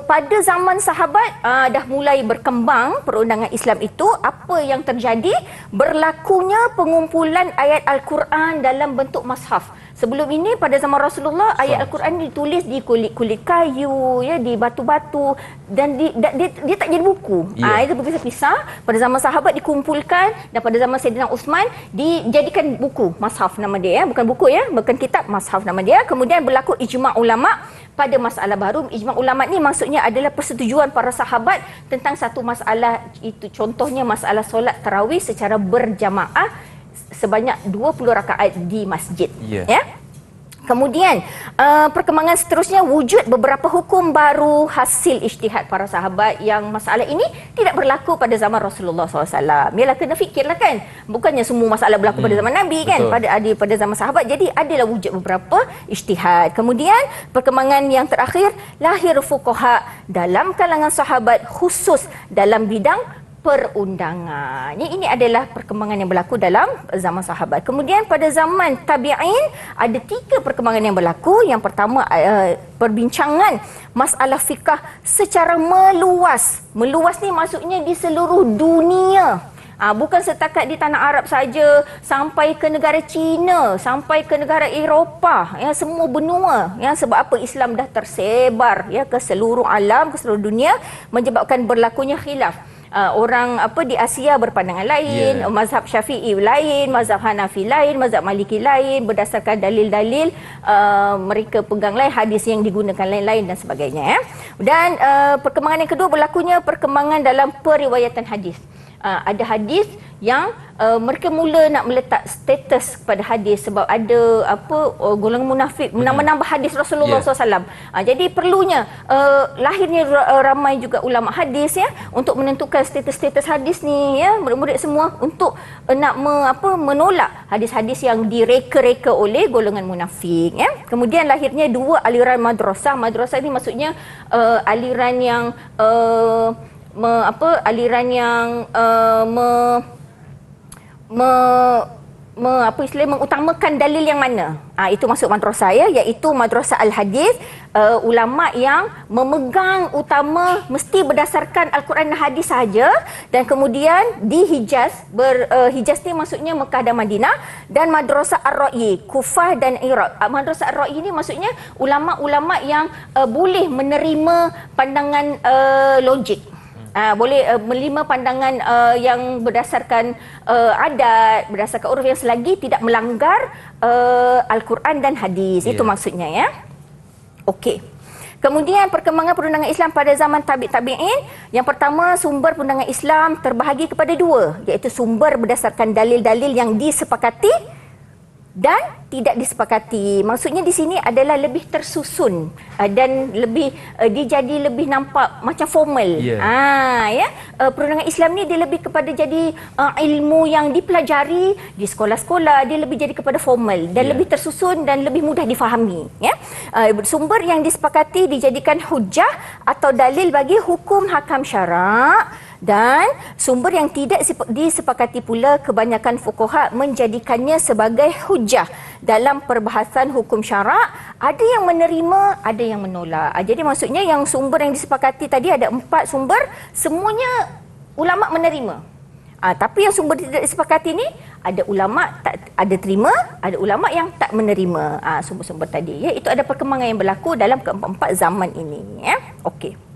pada zaman sahabat dah mulai berkembang perundangan Islam itu. Apa yang terjadi? Berlakunya pengumpulan ayat Al-Quran dalam bentuk mushaf. Sebelum ini pada zaman Rasulullah ayat Al-Quran ditulis di kulit-kulit kayu, di batu-batu, dan dia tak jadi buku. Itu berpisah-pisah. Pada zaman sahabat dikumpulkan, dan pada zaman Saidina Uthman dijadikan buku, mushaf nama dia, bukan buku bukan kitab, mushaf nama dia. Kemudian berlaku ijma' ulama pada masalah baru. Ijma' ulama ni maksudnya adalah persetujuan para sahabat tentang satu masalah itu. Contohnya masalah solat tarawih secara berjamaah sebanyak 20 rakaat di masjid. Kemudian perkembangan seterusnya, wujud beberapa hukum baru hasil ijtihad para sahabat yang masalah ini tidak berlaku pada zaman Rasulullah SAW. Yalah, kena fikirlah kan. Bukannya semua masalah berlaku pada zaman Nabi kan. Pada zaman sahabat. Jadi adalah wujud beberapa ijtihad. Kemudian perkembangan yang terakhir, lahir fuqaha dalam kalangan sahabat khusus dalam bidang perundangan. Ini adalah perkembangan yang berlaku dalam zaman sahabat. Kemudian pada zaman tabi'in ada 3 perkembangan yang berlaku. Yang pertama, perbincangan masalah fiqh secara meluas. Meluas ni maksudnya di seluruh dunia. Bukan setakat di tanah Arab saja, sampai ke negara China, sampai ke negara Eropah, semua benua. Sebab apa? Islam dah tersebar ke seluruh alam, ke seluruh dunia, menyebabkan berlakunya khilaf. Orang di Asia berpandangan lain, mazhab Syafi'i lain, mazhab Hanafi lain, mazhab Maliki lain, berdasarkan dalil-dalil mereka pegang lain, hadis yang digunakan lain-lain dan sebagainya. Dan perkembangan yang kedua, berlakunya perkembangan dalam periwayatan hadis. Ada hadis yang mereka mula nak meletak status kepada hadis sebab ada golongan munafik menambah hadis Rasulullah SAW. Jadi perlunya lahirnya ramai juga ulama hadis untuk menentukan status-status hadis ni, murid-murid semua, untuk nak menolak hadis-hadis yang direka-reka oleh golongan munafik. Kemudian lahirnya 2 aliran madrasah. Madrasah ni maksudnya aliran yang mengutamakan dalil yang mana. Itu masuk madrasah, iaitu madrasah al-hadis. Ulama yang memegang utama mesti berdasarkan Al-Quran dan hadis sahaja, dan kemudian di Hijaz, Hijaz ni maksudnya Mekah dan Madinah, dan madrasah ar-ra'yi, Kufah dan Iraq. Madrasah ar-ra'yi ni maksudnya ulama-ulama yang boleh menerima pandangan logik. Boleh menerima pandangan yang berdasarkan adat, berdasarkan uruf, yang selagi tidak melanggar Al-Quran dan hadis. Itu maksudnya. Okey. Kemudian perkembangan perundangan Islam pada zaman tabi'in. Yang pertama, sumber perundangan Islam terbahagi kepada 2, iaitu sumber berdasarkan dalil-dalil yang disepakati dan tidak disepakati. Maksudnya di sini adalah lebih tersusun dan lebih dia nampak macam formal. Perundangan Islam ni dia lebih kepada jadi ilmu yang dipelajari di sekolah-sekolah. Dia lebih jadi kepada formal dan lebih tersusun dan lebih mudah difahami. Sumber yang disepakati dijadikan hujah atau dalil bagi hukum hakam syarak. Dan sumber yang tidak disepakati pula, kebanyakan fuqaha menjadikannya sebagai hujah dalam perbahasan hukum syarak. Ada yang menerima, ada yang menolak. Jadi maksudnya yang sumber yang disepakati tadi ada 4 sumber, semuanya ulama menerima. Tapi yang sumber tidak disepakati ni, ada ulama tak ada terima, ada ulama yang tak menerima sumber-sumber tadi. Itu ada perkembangan yang berlaku dalam keempat zaman ini. Okey.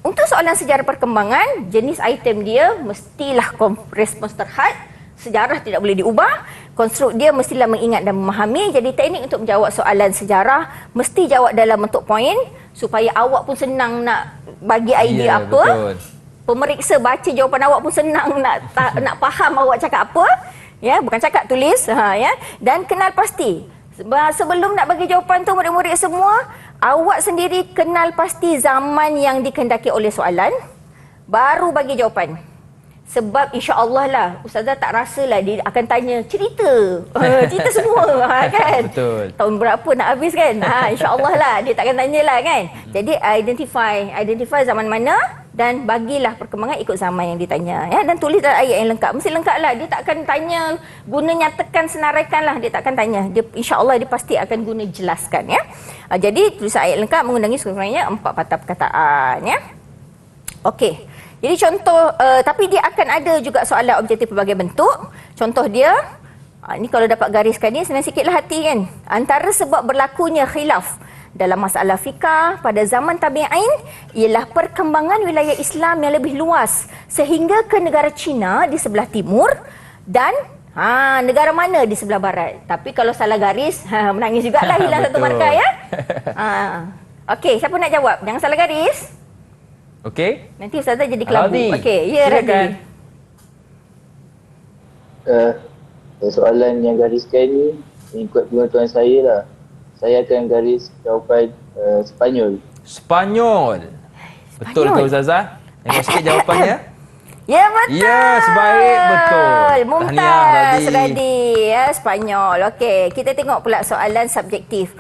Untuk soalan sejarah perkembangan, jenis item dia mestilah respons terhad. Sejarah tidak boleh diubah. Konstruk dia mestilah mengingat dan memahami. Jadi teknik untuk menjawab soalan sejarah mesti jawab dalam bentuk poin. supaya awak pun senang nak bagi idea Ya, apa. betul. Pemeriksa baca jawapan awak pun senang nak faham awak cakap apa. Ya, bukan cakap, tulis. Ya. Dan kenal pasti. Sebelum nak bagi jawapan tu, murid-murid semua, awak sendiri kenal pasti zaman yang dikehendaki oleh soalan, baru bagi jawapan. Sebab insya-Allah lah, Ustazah tak rasalah dia akan tanya cerita. Cerita semua kan. Betul. Tahun berapa nak habis kan? Insya-Allah lah dia takkan tanyalah kan. Jadi identify zaman mana dan bagilah perkembangan ikut zaman yang ditanya ya, dan tulis dalam ayat yang lengkap. Mesti lengkap lah. Dia takkan tanya guna nyatakan, senaraikan lah. Dia takkan tanya. Dia insya-Allah dia pasti akan guna jelaskan ya. Jadi tulisan ayat lengkap mengundangi sekurang-kurangnya 4 patah perkataan ya. Okey. Jadi contoh, tapi dia akan ada juga soalan objektif berbagai bentuk. Contoh dia, ni kalau dapat gariskan ni, senang sikitlah hati kan. Antara sebab berlakunya khilaf dalam masalah fikah pada zaman tabi'in ialah perkembangan wilayah Islam yang lebih luas sehingga ke negara China di sebelah timur dan negara mana di sebelah barat. Tapi kalau salah garis, menangis jugalah, hilang satu markah ya. Okey, siapa nak jawab? Jangan salah garis. Okey. Nanti Ustazah jadi kelabu. Radhi. Okey, ya Radhi. Soalan yang gariskan ni ikut pengetahuan saya lah. Saya akan garis jawapan Sepanyol. Spanyol. Betul ke Ustazah? Tengok sikit jawapannya. Ya, betul. Ya, sebaik betul. Tahniah, Mumtaz Radhi. Radhi. Ya, Spanyol. Okey, kita tengok pula soalan subjektif.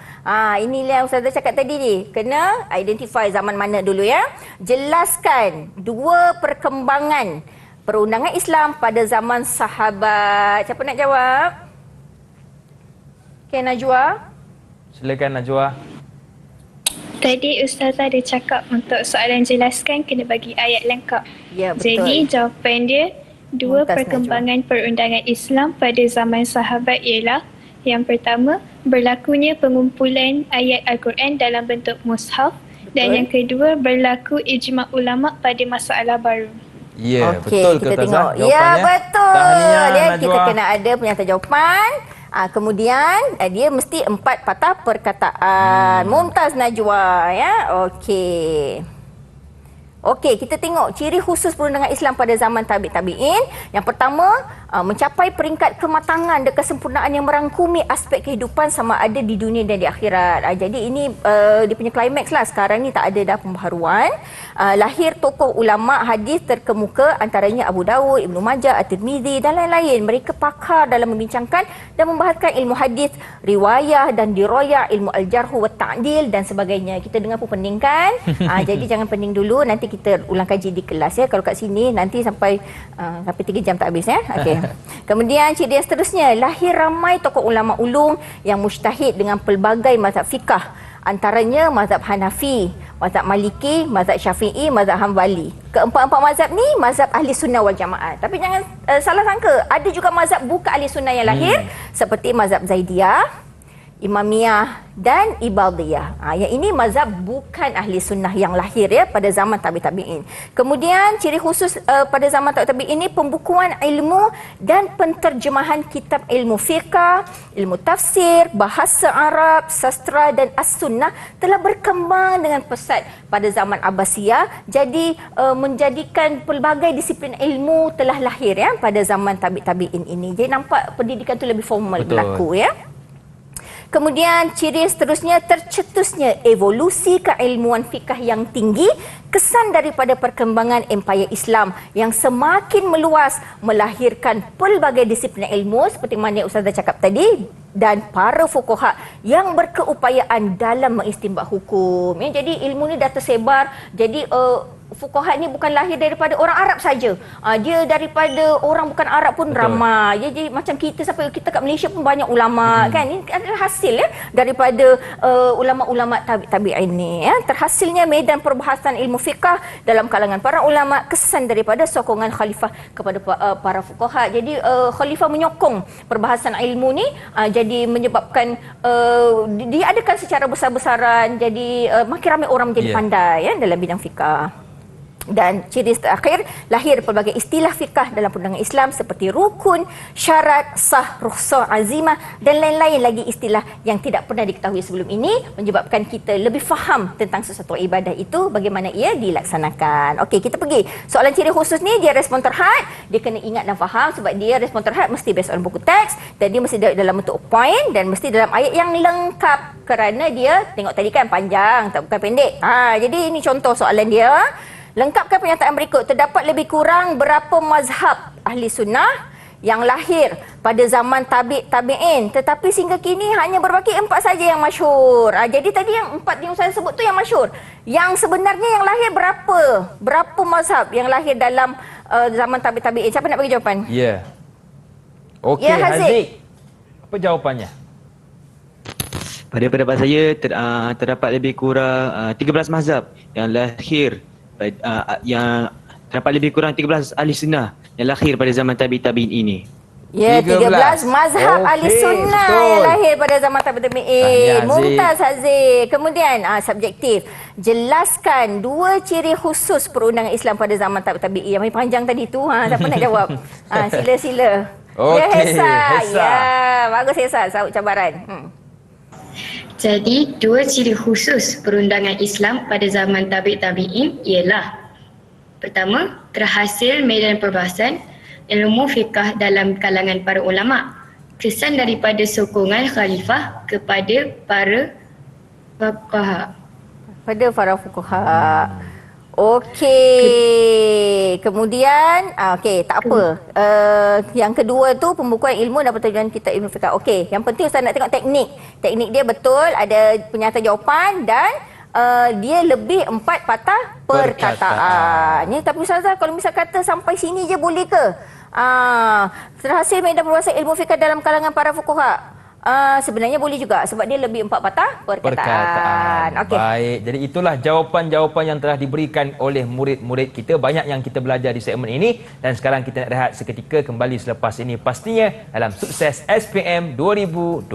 Inilah yang Ustazah cakap tadi ni. Kena identify zaman mana dulu ya. Jelaskan 2 perkembangan perundangan Islam pada zaman sahabat. Siapa nak jawab? Okey, Najwa. Silakan Najwa. Tadi Ustazah ada cakap untuk soalan jelaskan kena bagi ayat lengkap. Ya, betul. Jadi jawapan dia 2 Mumtaz perkembangan perundangan Islam pada zaman sahabat ialah yang pertama, berlakunya pengumpulan ayat Al-Quran dalam bentuk mushaf. Dan yang kedua, berlaku ijma' ulama' pada masalah baru. Ya, Okey, betul ke kita Ustazah tengok. jawapannya? Ya, betul. Tahniah Ya, Najwa. kita kena ada penyata jawapan. Kemudian dia mesti 4 patah perkataan. Mumtaz Najwa ya. Okey. Okey, kita tengok ciri khusus perundangan Islam pada zaman tabi'in. Yang pertama, mencapai peringkat kematangan dan kesempurnaan yang merangkumi aspek kehidupan sama ada di dunia dan di akhirat. Jadi ini dia punya klimaks lah. Sekarang ni tak ada dah pembaharuan. Lahir tokoh ulama hadis terkemuka antaranya Abu Dawud, Ibnu Majah, At-Tirmizi dan lain-lain. Mereka pakar dalam membincangkan dan membahaskan ilmu hadis, riwayah dan dirayah, ilmu al-jarh wa ta'dil dan sebagainya. Kita dengar pun pening kan? Jadi jangan pening dulu, nanti kita ulang kaji di kelas ya. Kalau kat sini nanti sampai 3 jam tak habis ya. Okey. Kemudian ciri yang seterusnya, lahir ramai tokoh ulama ulung yang mujtahid dengan pelbagai mazhab fikah. Antaranya mazhab Hanafi, mazhab Maliki, mazhab Syafi'i, mazhab Hanbali. Keempat-empat mazhab ni mazhab ahli sunnah wal jamaah. Tapi jangan salah sangka, ada juga mazhab bukan ahli sunnah yang lahir seperti mazhab Zaidiyah, Imamiyah dan Ibadiyah. Yang ini mazhab bukan ahli sunnah yang lahir ya pada zaman tabi'in. Kemudian ciri khusus pada zaman tabi'in ini pembukuan ilmu dan penterjemahan kitab ilmu fiqh, ilmu tafsir, bahasa Arab, sastra dan as-sunnah telah berkembang dengan pesat pada zaman Abbasiyah. Jadi menjadikan pelbagai disiplin ilmu telah lahir ya pada zaman tabi'in ini. Jadi nampak pendidikan tu lebih formal berlaku ya. Kemudian ciri seterusnya, tercetusnya evolusi keilmuan fikah yang tinggi, kesan daripada perkembangan empayar Islam yang semakin meluas melahirkan pelbagai disiplin ilmu seperti mana Ustazah cakap tadi dan para fuqaha yang berkeupayaan dalam mengistinbat hukum. Jadi ilmu ni dah tersebar. Jadi fuqaha ni bukan lahir daripada orang Arab saja. Dia daripada orang bukan Arab pun ramai. Jadi macam kita sampai kita kat Malaysia pun banyak ulama kan. Ini adalah hasil ya daripada ulama-ulama tabi'in ni ya. Terhasilnya medan perbahasan ilmu fiqh dalam kalangan para ulama, kesan daripada sokongan khalifah kepada para fuqaha. Jadi khalifah menyokong perbahasan ilmu ni, jadi menyebabkan diadakan secara besar-besaran. Jadi makin ramai orang menjadi pandai ya dalam bidang fiqh. Dan ciri terakhir, lahir pelbagai istilah fiqah dalam perundangan Islam seperti rukun, syarat, sah, rukhsah, azimah dan lain-lain lagi istilah yang tidak pernah diketahui sebelum ini, menyebabkan kita lebih faham tentang sesuatu ibadah itu, bagaimana ia dilaksanakan. Okey, kita pergi. Soalan ciri khusus ni, dia respon terhad, dia kena ingat dan faham sebab dia respon terhad mesti based on buku teks dan dia mesti dalam bentuk point dan mesti dalam ayat yang lengkap kerana dia, tengok tadi kan panjang, tak bukan pendek. Jadi ini contoh soalan dia. Lengkapkan pernyataan berikut. Terdapat lebih kurang berapa mazhab ahli sunnah yang lahir pada zaman tabi'in, tetapi sehingga kini hanya berbaki 4 saja yang masyhur. Jadi tadi yang 4 yang saya sebut tu yang masyhur. Yang sebenarnya yang lahir berapa? Berapa mazhab yang lahir dalam zaman tabi'in? Siapa nak bagi jawapan? Ya. Okey, Ya, Haziq. Haziq. Apa jawapannya? Pada pendapat saya terdapat lebih kurang 13 mazhab yang lahir yang terdapat lebih kurang 13 ahli sunnah yang lahir pada zaman tabi'in ini. Ya, 13 mazhab ahli Okey, sunnah betul. yang lahir pada zaman tabi'in. Tahniah, Haziq. Mumtaz, Haziq. Kemudian subjektif. Jelaskan 2 ciri khusus perundangan Islam pada zaman tabi'in. Yang paling panjang tadi tu, siapa nak jawab? Sila-sila. Okey, Ya, Hesa. Hesa. Ya, bagus Hesa, sahut cabaran. Jadi, 2 ciri khusus perundangan Islam pada zaman tabi'in ialah: pertama, terhasil medan perbahasan ilmu fiqah dalam kalangan para ulama, kesan daripada sokongan khalifah kepada para fuqaha. Pada para fuqaha. Okey. Kemudian, okey, tak apa. Yang kedua tu pembukuan ilmu dan pertujuan kitab ilmu fiqh. Okey, yang penting Ustaz nak tengok teknik. Teknik dia betul, ada penyata jawapan dan dia lebih 4 patah perkataan. Ya, tapi Ustazah, kalau misal kata sampai sini je boleh ke? Terhasil medan perbahasan ilmu fiqh dalam kalangan para fuqaha. Sebenarnya boleh juga sebab dia lebih 4 patah perkataan. Okey. Baik, jadi itulah jawapan-jawapan yang telah diberikan oleh murid-murid kita. Banyak yang kita belajar di segmen ini dan sekarang kita nak rehat seketika, kembali selepas ini pastinya dalam Sukses SPM 2022.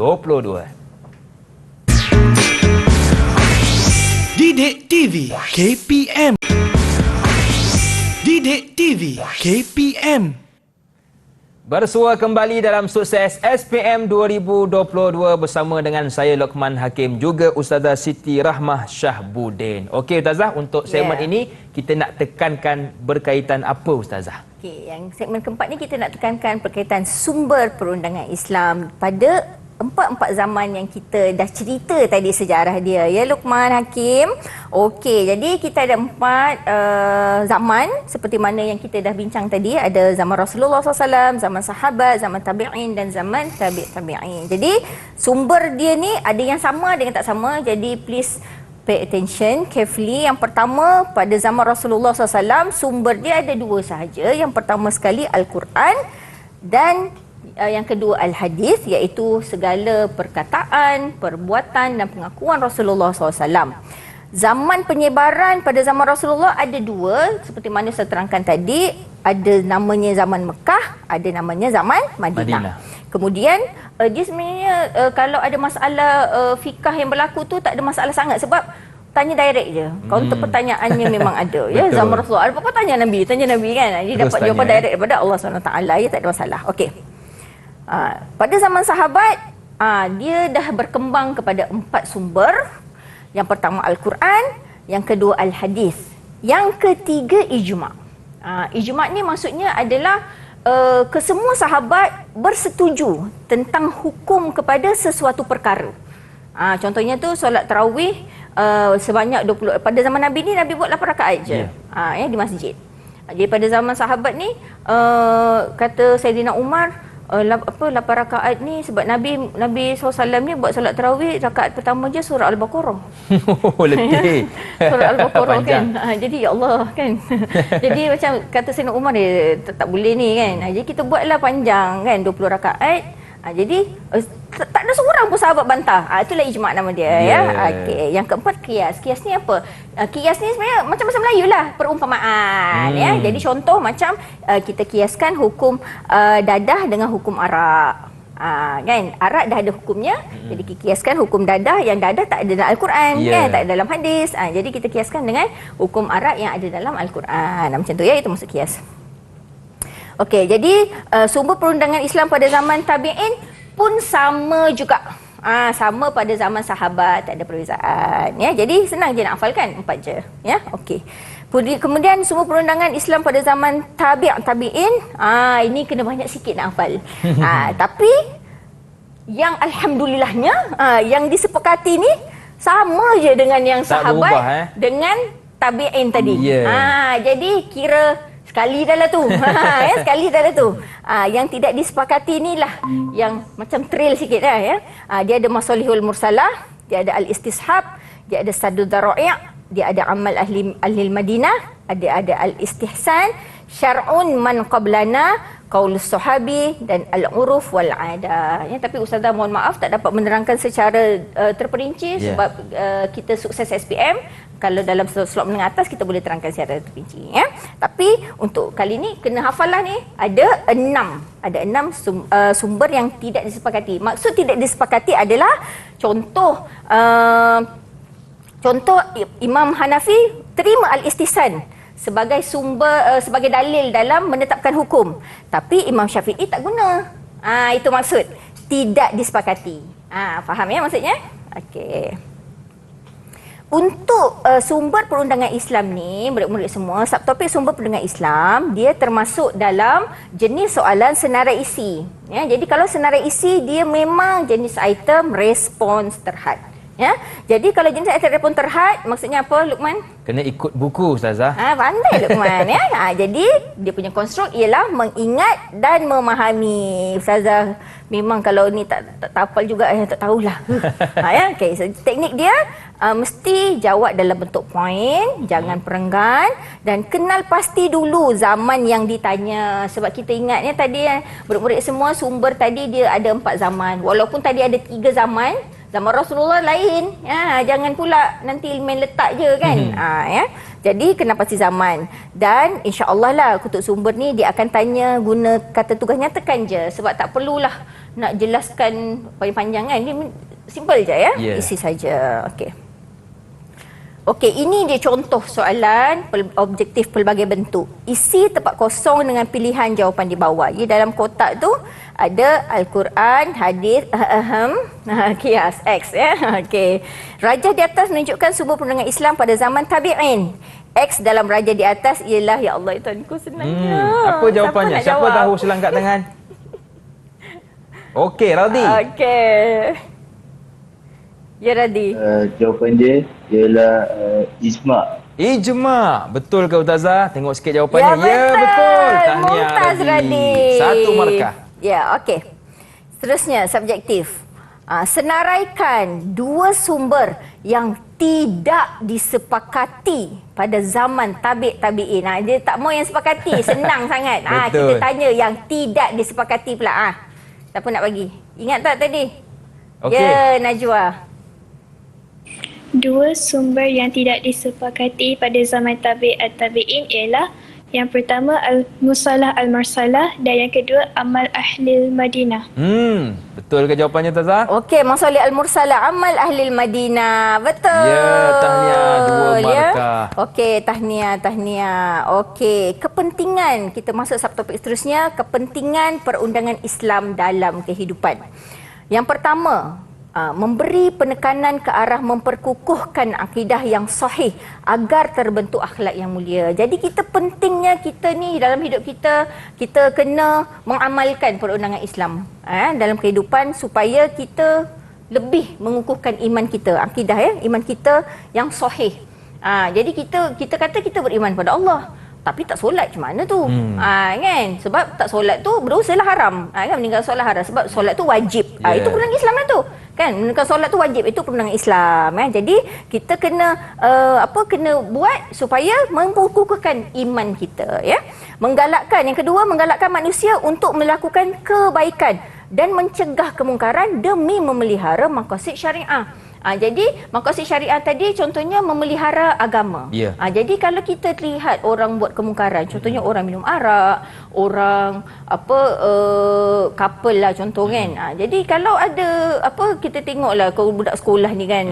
Didik TV KPM. Didik TV KPM. Bersua kembali dalam Sukses SPM 2022 bersama dengan saya Lokman Hakim, juga Ustazah Siti Rahmah Syahbudin. Okey Ustazah, untuk segmen ini kita nak tekankan berkaitan apa Ustazah? Okey, yang segmen keempat ni kita nak tekankan berkaitan sumber perundangan Islam pada empat zaman yang kita dah cerita tadi sejarah dia, ya Luqman Hakim. Okey, jadi kita ada 4 zaman seperti mana yang kita dah bincang tadi. Ada zaman Rasulullah SAW, zaman sahabat, zaman tabi'in dan zaman tabi'in. Jadi sumber dia ni ada yang sama, ada yang tak sama. Jadi please pay attention carefully. Yang pertama, pada zaman Rasulullah SAW sumber dia ada 2 sahaja. Yang pertama sekali Al-Quran dan yang kedua Al-Hadis, iaitu segala perkataan, perbuatan dan pengakuan Rasulullah SAW. Zaman penyebaran pada zaman Rasulullah ada 2, seperti mana saya terangkan tadi. Ada namanya zaman Mekah, ada namanya zaman Madinah. Kemudian dia sebenarnya kalau ada masalah fikah yang berlaku tu tak ada masalah sangat sebab tanya direct je. Kaunter pertanyaannya memang ada. Ya, zaman Rasulullah. Ada apa-apa tanya Nabi kan. Dia Terus dapat tanya, jawapan direct daripada Allah SWT. Ya, tak ada masalah. Okey. Pada zaman sahabat, dia dah berkembang kepada 4 sumber. Yang pertama Al-Quran, yang kedua Al-Hadis, yang ketiga Ijma'. Ijma' ni maksudnya adalah kesemua sahabat bersetuju tentang hukum kepada sesuatu perkara. Contohnya tu solat tarawih sebanyak 20. Pada zaman Nabi ni Nabi buat 8 rakaat je di masjid. Jadi pada zaman sahabat ni kata Saidina Umar, 8 rakaat ni sebab Nabi SAW ni buat solat tarawih rakaat pertama je surah Al-Baqarah. Oh, letih. Surah Al-Baqarah kan. Panjang. Jadi ya Allah kan. Jadi macam kata Sayyidina Umar dia tak boleh ni kan. Jadi kita buatlah panjang kan 20 rakaat. Jadi tak ada seorang pun sahabat bantah. Itulah ijma' nama dia ya. Okey, yang keempat qiyas. Qiyas ni apa? Qiyas ni sebenarnya macam bahasa Melayu lah, perumpamaan ya. Jadi contoh macam kita kiaskan hukum dadah dengan hukum arak. Kan arak dah ada hukumnya. Jadi kita kiaskan hukum dadah, yang dadah tak ada dalam Al-Quran, kan, tak ada dalam hadis. Jadi kita kiaskan dengan hukum arak yang ada dalam Al-Quran. Macam tu ya, itu maksud kias. Okey, jadi sumber perundangan Islam pada zaman tabi'in pun sama juga. Sama pada zaman sahabat, tak ada perbezaan ya. Jadi senang je nak hafalkan, 4 je ya. Okey. Kemudian sumber perundangan Islam pada zaman tabi'in, ini kena banyak sikit nak hafal. Tapi yang alhamdulillahnya yang disepakati ni sama je dengan yang Tak sahabat berubah, dengan tabi'in tadi. Yeah. Jadi kira sekali dah lah tu. Ya, sekali dah lah tu. Yang tidak disepakati inilah yang macam trail sikit lah ya. Dia ada masalihul mursalah, dia ada al-istishab, dia ada sadud dara'i', dia ada amal ahli Madinah, ada al-istihsan, syar'un man qablana, qaulus sahabi dan al-uruf wal 'ada. Ya, tapi Ustazah mohon maaf tak dapat menerangkan secara terperinci sebab kita sukses SPM. Kalau dalam slot menengah atas kita boleh terangkan secara terperinci ya. Tapi untuk kali ni kena hafalah ni ada 6 sumber yang tidak disepakati. Maksud tidak disepakati adalah contoh Imam Hanafi terima al-istihsan sebagai sumber sebagai dalil dalam menetapkan hukum. Tapi Imam Syafi'i tak guna. Itu maksud tidak disepakati. Faham ya maksudnya? Okey. Untuk sumber perundangan Islam ni, murid-murid semua, subtopik sumber perundangan Islam, dia termasuk dalam jenis soalan senarai isi. Ya, jadi kalau senarai isi, dia memang jenis item respons terhad. Ya, jadi kalau jenis item respons terhad, maksudnya apa, Luqman? Kena ikut buku, Ustazah. Pandai Luqman ya. Jadi dia punya konstruk ialah mengingat dan memahami. Ustazah memang kalau ni tak hafal juga tak tahulah. Ya, okey. So, teknik dia mesti jawab dalam bentuk poin, jangan perenggan dan kenal pasti dulu zaman yang ditanya. Sebab kita ingat ya tadi murid-murid semua sumber tadi dia ada 4 zaman. Walaupun tadi ada 3 zaman, zaman Rasulullah lain. Ya, jangan pula nanti main letak je kan. Ya. Jadi kena pasti zaman. Dan insya-Allah lah kutub sumber ni dia akan tanya guna kata tugas nyatakan je sebab tak perlulah nak jelaskan panjang-panjang kan. Dia simple je ya. Isi saja. Okey. Okey, ini dia contoh soalan objektif pelbagai bentuk. Isi tempat kosong dengan pilihan jawapan di bawah. Di dalam kotak tu ada Al-Quran, hadis, kias, X ya. Okey. Rajah di atas menunjukkan sumber perundangan Islam pada zaman tabi'in. X dalam rajah di atas ialah ya Allah Tuhanku senangnya. Apa jawapannya? Siapa tahu sila angkat tangan? Okey, Radhi. Okey. Ya Radhi. Jawapan dia ialah ijma'. Ijma'. Betul ke Ustazah? Tengok sikit jawapannya. Ya betul. Tahniah Mumtaz Radhi. 1 markah. Ya, okey. Seterusnya subjektif. Senaraikan 2 sumber yang tidak disepakati pada zaman tabi'in. Dia tak mau yang sepakati, senang sangat. Kita tanya yang tidak disepakati pula. Siapa nak bagi? Ingat tak tadi? Okey. Ya, Najwa. 2 sumber yang tidak disepakati pada zaman tabi'in ialah yang pertama al-musalah al-marsalah dan yang kedua amal ahli Madinah. Betul ke jawapannya Ustazah? Okey, masalah al-mursalah amal ahli Madinah. Betul. Ya, tahniah 2 markah. Okey, tahniah. Okey, kepentingan kita masuk subtopik seterusnya, kepentingan perundangan Islam dalam kehidupan. Yang pertama, memberi penekanan ke arah memperkukuhkan akidah yang sahih agar terbentuk akhlak yang mulia. Jadi pentingnya kita ni dalam hidup kita kena mengamalkan perundangan Islam dalam kehidupan supaya kita lebih mengukuhkan iman kita, akidah iman kita yang sahih. Jadi kita kata kita beriman pada Allah, tapi tak solat macam mana tu? Kan? Sebab tak solat tu berdosalah haram. Kan, meninggal solat haram sebab solat tu wajib. Itu perundangan Islam lah tu. Kan, menunaikan solat tu wajib, itu perundangan Islam. Jadi kita kena kena buat supaya memperkukuhkan iman kita. Ya, menggalakkan. Yang kedua, menggalakkan manusia untuk melakukan kebaikan dan mencegah kemungkaran demi memelihara maqasid syariah. Jadi maqasid syariah tadi contohnya memelihara agama. Ya. Jadi kalau kita lihat orang buat kemungkaran, contohnya orang minum arak, orang couple lah contoh kan. Jadi kalau ada kita tengoklah kalau budak sekolah ni kan,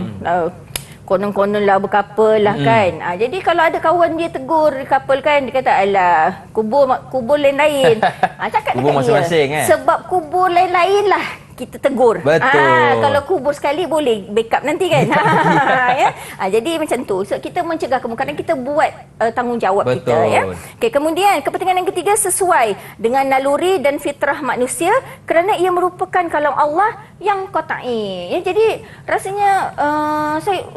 konon-konon lah berkapal lah kan. Jadi kalau ada kawan dia tegur couple kan, dia kata alah kubur lain-lain. Cakap Kubur dekat dia, masing-masing kan? sebab kubur lain-lain lah kita tegur. Betul. Kalau kubur sekali boleh backup nanti kan. Ya. Jadi macam tu. So kita mencegah kemungkaran, kita buat tanggungjawab Betul. kita ya. Okey, kemudian kepentingan yang ketiga sesuai dengan naluri dan fitrah manusia kerana ia merupakan kalam Allah yang qat'i. Ya, jadi rasanya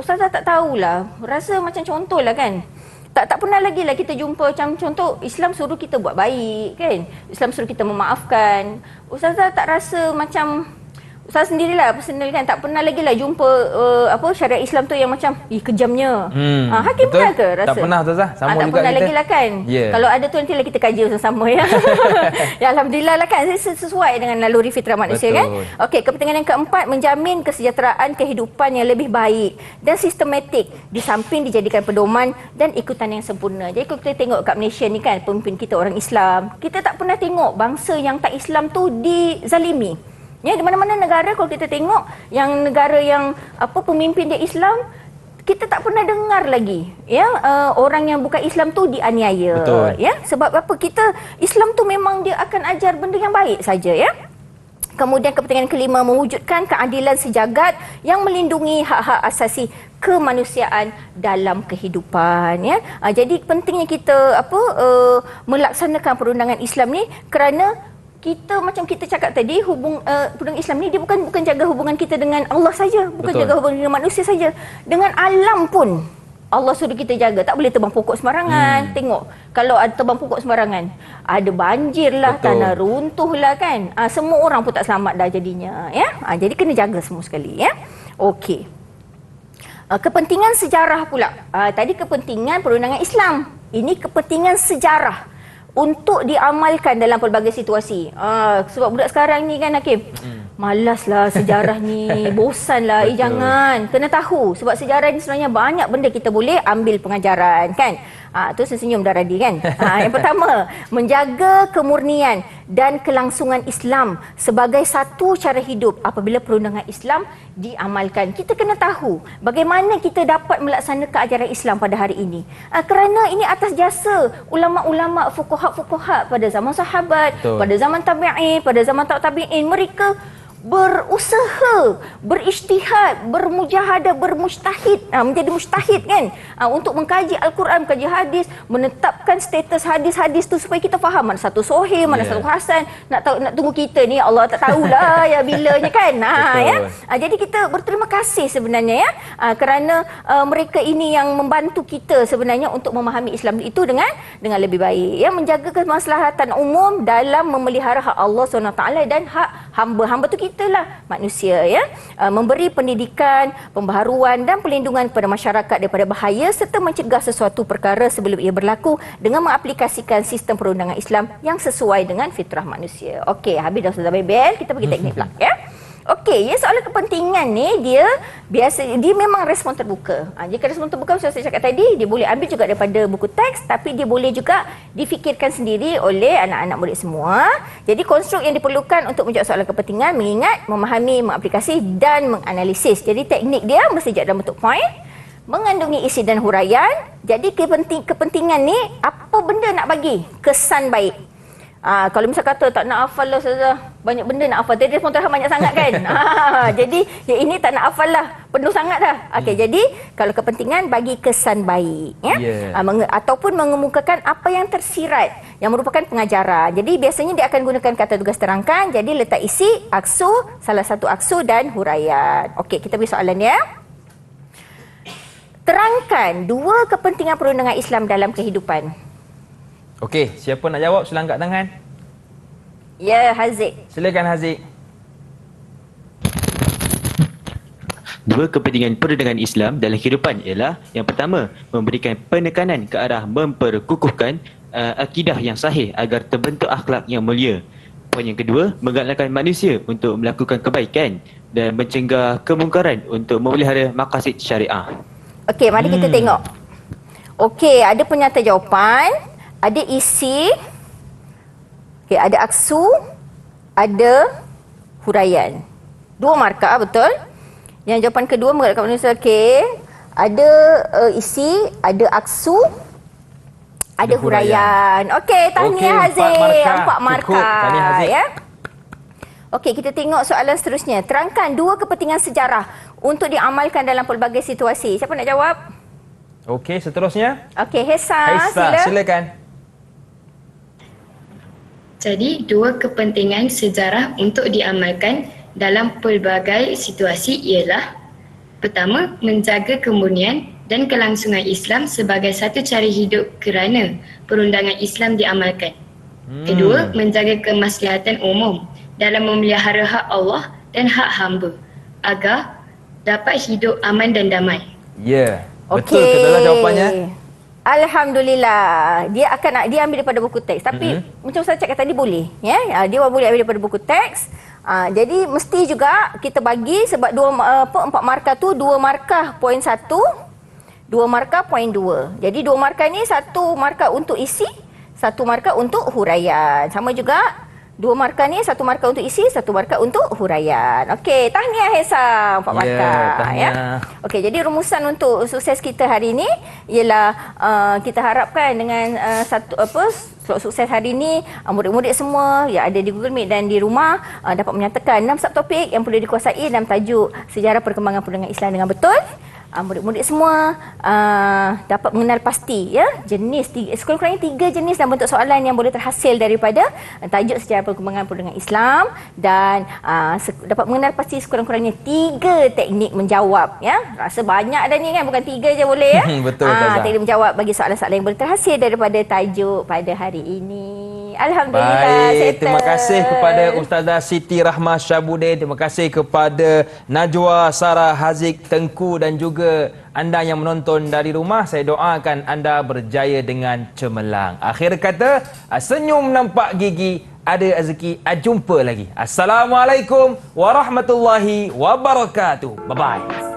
Ustazah tak tahulah. Rasa macam contohlah kan. Tak pernah lagi lah kita jumpa macam contoh Islam suruh kita buat baik kan. Islam suruh kita memaafkan. Ustazah tak rasa macam Ustazah sendirilah personal kan tak pernah lagi lah jumpa syariat Islam tu yang macam kejamnya. Hakim betul? pernah ke rasa? Tak pernah Ustazah. Sama tak juga pernah kita. lagi lah kan. Yeah. Kalau ada tu nantilah kita kaji bersama ya. Ya alhamdulillah lah kan sesuai dengan naluri fitrah manusia. Betul. Kan. Okey, kepentingan yang keempat menjamin kesejahteraan kehidupan yang lebih baik dan sistematik di samping dijadikan pedoman dan ikutan yang sempurna. Jadi kalau kita tengok kat Malaysia ni kan pemimpin kita orang Islam, kita tak pernah tengok bangsa yang tak Islam tu dizalimi. Ya, di mana-mana negara kalau kita tengok yang negara yang pemimpin dia Islam, kita tak pernah dengar lagi ya orang yang bukan Islam tu dianiaya. Betul. Ya, sebab apa? Kita Islam tu memang dia akan ajar benda yang baik saja ya. Kemudian kepentingan kelima mewujudkan keadilan sejagat yang melindungi hak-hak asasi kemanusiaan dalam kehidupan ya. Jadi pentingnya kita melaksanakan perundangan Islam ni kerana kita macam kita cakap tadi perundangan Islam ni dia bukan jaga hubungan kita dengan Allah saja, bukan Betul. jaga hubungan dengan manusia saja, dengan alam pun Allah suruh kita jaga. Tak boleh tebang pokok sembarangan. Tengok kalau ada tebang pokok sembarangan ada banjir lah, Betul. tanah runtuh lah kan. Semua orang pun tak selamat dah jadinya ya. Jadi kena jaga semua sekali ya. Okey. Kepentingan sejarah pula. Tadi kepentingan perundangan Islam. Ini kepentingan sejarah untuk diamalkan dalam pelbagai situasi. Sebab budak sekarang ni kan Hakim, malaslah sejarah ni, bosanlah. Jangan, kena tahu. Sebab sejarah ni sebenarnya banyak benda kita boleh ambil pengajaran kan. Tu senyum dah Radi kan. Yang pertama, menjaga kemurnian dan kelangsungan Islam sebagai satu cara hidup apabila perundangan Islam diamalkan. Kita kena tahu bagaimana kita dapat melaksanakan ajaran Islam pada hari ini. Kerana ini atas jasa ulama-ulama, fuqaha-fuqaha pada zaman sahabat, Betul. pada zaman tabi'in, pada zaman tabi'in. Mereka berusaha, berijtihad, bermujahadah, bermujtahid, menjadi mujtahid kan, untuk mengkaji Al-Quran, mengkaji hadis, menetapkan status hadis-hadis tu supaya kita faham mana satu sahih, mana satu hasan. Nak tunggu kita ni Allah tak tahulah ya bilanya kan. Ya. Jadi kita berterima kasih sebenarnya ya, kerana mereka ini yang membantu kita sebenarnya untuk memahami Islam itu dengan lebih baik ya, menjaga kemaslahatan umum dalam memelihara hak Allah SWT dan hak hamba-hamba tu kita lah manusia ya, memberi pendidikan, pembaharuan dan perlindungan kepada masyarakat daripada bahaya serta mencegah sesuatu perkara sebelum ia berlaku dengan mengaplikasikan sistem perundangan Islam yang sesuai dengan fitrah manusia. Okey, habis dah Ustazah Bebel, kita pergi teknik pula ya. Okey, ya, soalan kepentingan ni dia memang respon terbuka. Jika respon terbuka macam saya cakap tadi, dia boleh ambil juga daripada buku teks, tapi dia boleh juga difikirkan sendiri oleh anak-anak murid semua. Jadi konstruk yang diperlukan untuk menjawab soalan kepentingan, mengingat, memahami, mengaplikasi dan menganalisis. Jadi teknik dia bersejak dalam bentuk point, mengandungi isi dan huraian. Jadi kepentingan ni apa benda nak bagi kesan baik. Kalau misal kata tak nak hafal lah Ustazah, banyak benda nak hafal. Jadi respon terham banyak sangat kan. Jadi yang ini tak nak hafal lah, penuh sangat dah. Okey, jadi kalau kepentingan bagi kesan baik ya. Ataupun mengemukakan apa yang tersirat yang merupakan pengajaran. Jadi biasanya dia akan gunakan kata tugas terangkan. Jadi letak isi, aksu, salah satu aksu dan huraian. Okey, kita pergi soalan ya. Terangkan dua kepentingan perundangan Islam dalam kehidupan. Okey, siapa nak jawab sila angkat tangan. Ya, Haziq. Silakan Haziq. Dua kepentingan perundangan Islam dalam kehidupan ialah yang pertama, memberikan penekanan ke arah memperkukuhkan akidah yang sahih agar terbentuk akhlak yang mulia. Poin yang kedua, menggalakkan manusia untuk melakukan kebaikan. dan mencegah kemungkaran untuk memelihara maqasid syariah. Okey, mari kita tengok. Okey, ada penyata jawapan, ada isi, okey, ada aksu, ada huraian. 2 markah, betul? Yang jawapan kedua mengatakan manusia, okey, ada isi, ada aksu, ada huraian. Okey, tahniah Haziq. 4 markah. Cukup. Tahniah Haziq. Ya. Okey, kita tengok soalan seterusnya. Terangkan 2 kepentingan sejarah untuk diamalkan dalam pelbagai situasi. Siapa nak jawab? Okey, seterusnya. Okey, Hesa, silakan. Jadi, 2 kepentingan sejarah untuk diamalkan dalam pelbagai situasi ialah: pertama, menjaga kemurnian dan kelangsungan Islam sebagai satu cara hidup kerana perundangan Islam diamalkan. Kedua, menjaga kemaslahatan umum dalam memelihara hak Allah dan hak hamba agar dapat hidup aman dan damai. Ya, betul ke dalam jawapannya? Alhamdulillah. Dia ambil daripada buku teks. Tapi macam saya cakap tadi boleh, ya. Dia boleh ambil daripada buku teks. Jadi mesti juga kita bagi sebab 4 markah tu 2 markah poin 1, 2 markah poin 2. Jadi 2 markah ni 1 markah untuk isi, 1 markah untuk huraian. Sama juga 2 markah ni 1 markah untuk isi, 1 markah untuk huraian. Okey, tahniah Hesa, 4 markah. Tahniah. Ya. Okey, jadi rumusan untuk sukses kita hari ini ialah kita harapkan dengan sukses hari ini murid-murid semua yang ada di Google Meet dan di rumah dapat menyatakan 6 subtopik yang perlu dikuasai dalam tajuk sejarah perkembangan perundangan Islam dengan betul. Murid-murid semua dapat mengenal pasti, ya, jenis sekurang-kurangnya 3 jenis dan bentuk soalan yang boleh terhasil daripada tajuk sejarah perkembangan perundangan Islam, dan dapat mengenal pasti sekurang-kurangnya 3 teknik menjawab, ya. Rasa banyak dah ni kan, bukan 3 je boleh, ya. Betul, Ustazah. Teknik menjawab bagi soalan-soalan yang boleh terhasil daripada tajuk pada hari ini. Alhamdulillah. Baik, settle. terima kasih kepada Ustazah Siti Rahmah Syabudin, terima kasih kepada Najwa Sarah Haziq Tengku dan juga anda yang menonton dari rumah. Saya doakan anda berjaya dengan cemerlang. Akhir kata, senyum nampak gigi, ada rezeki. Jumpa lagi. Assalamualaikum warahmatullahi wabarakatuh. Bye-bye.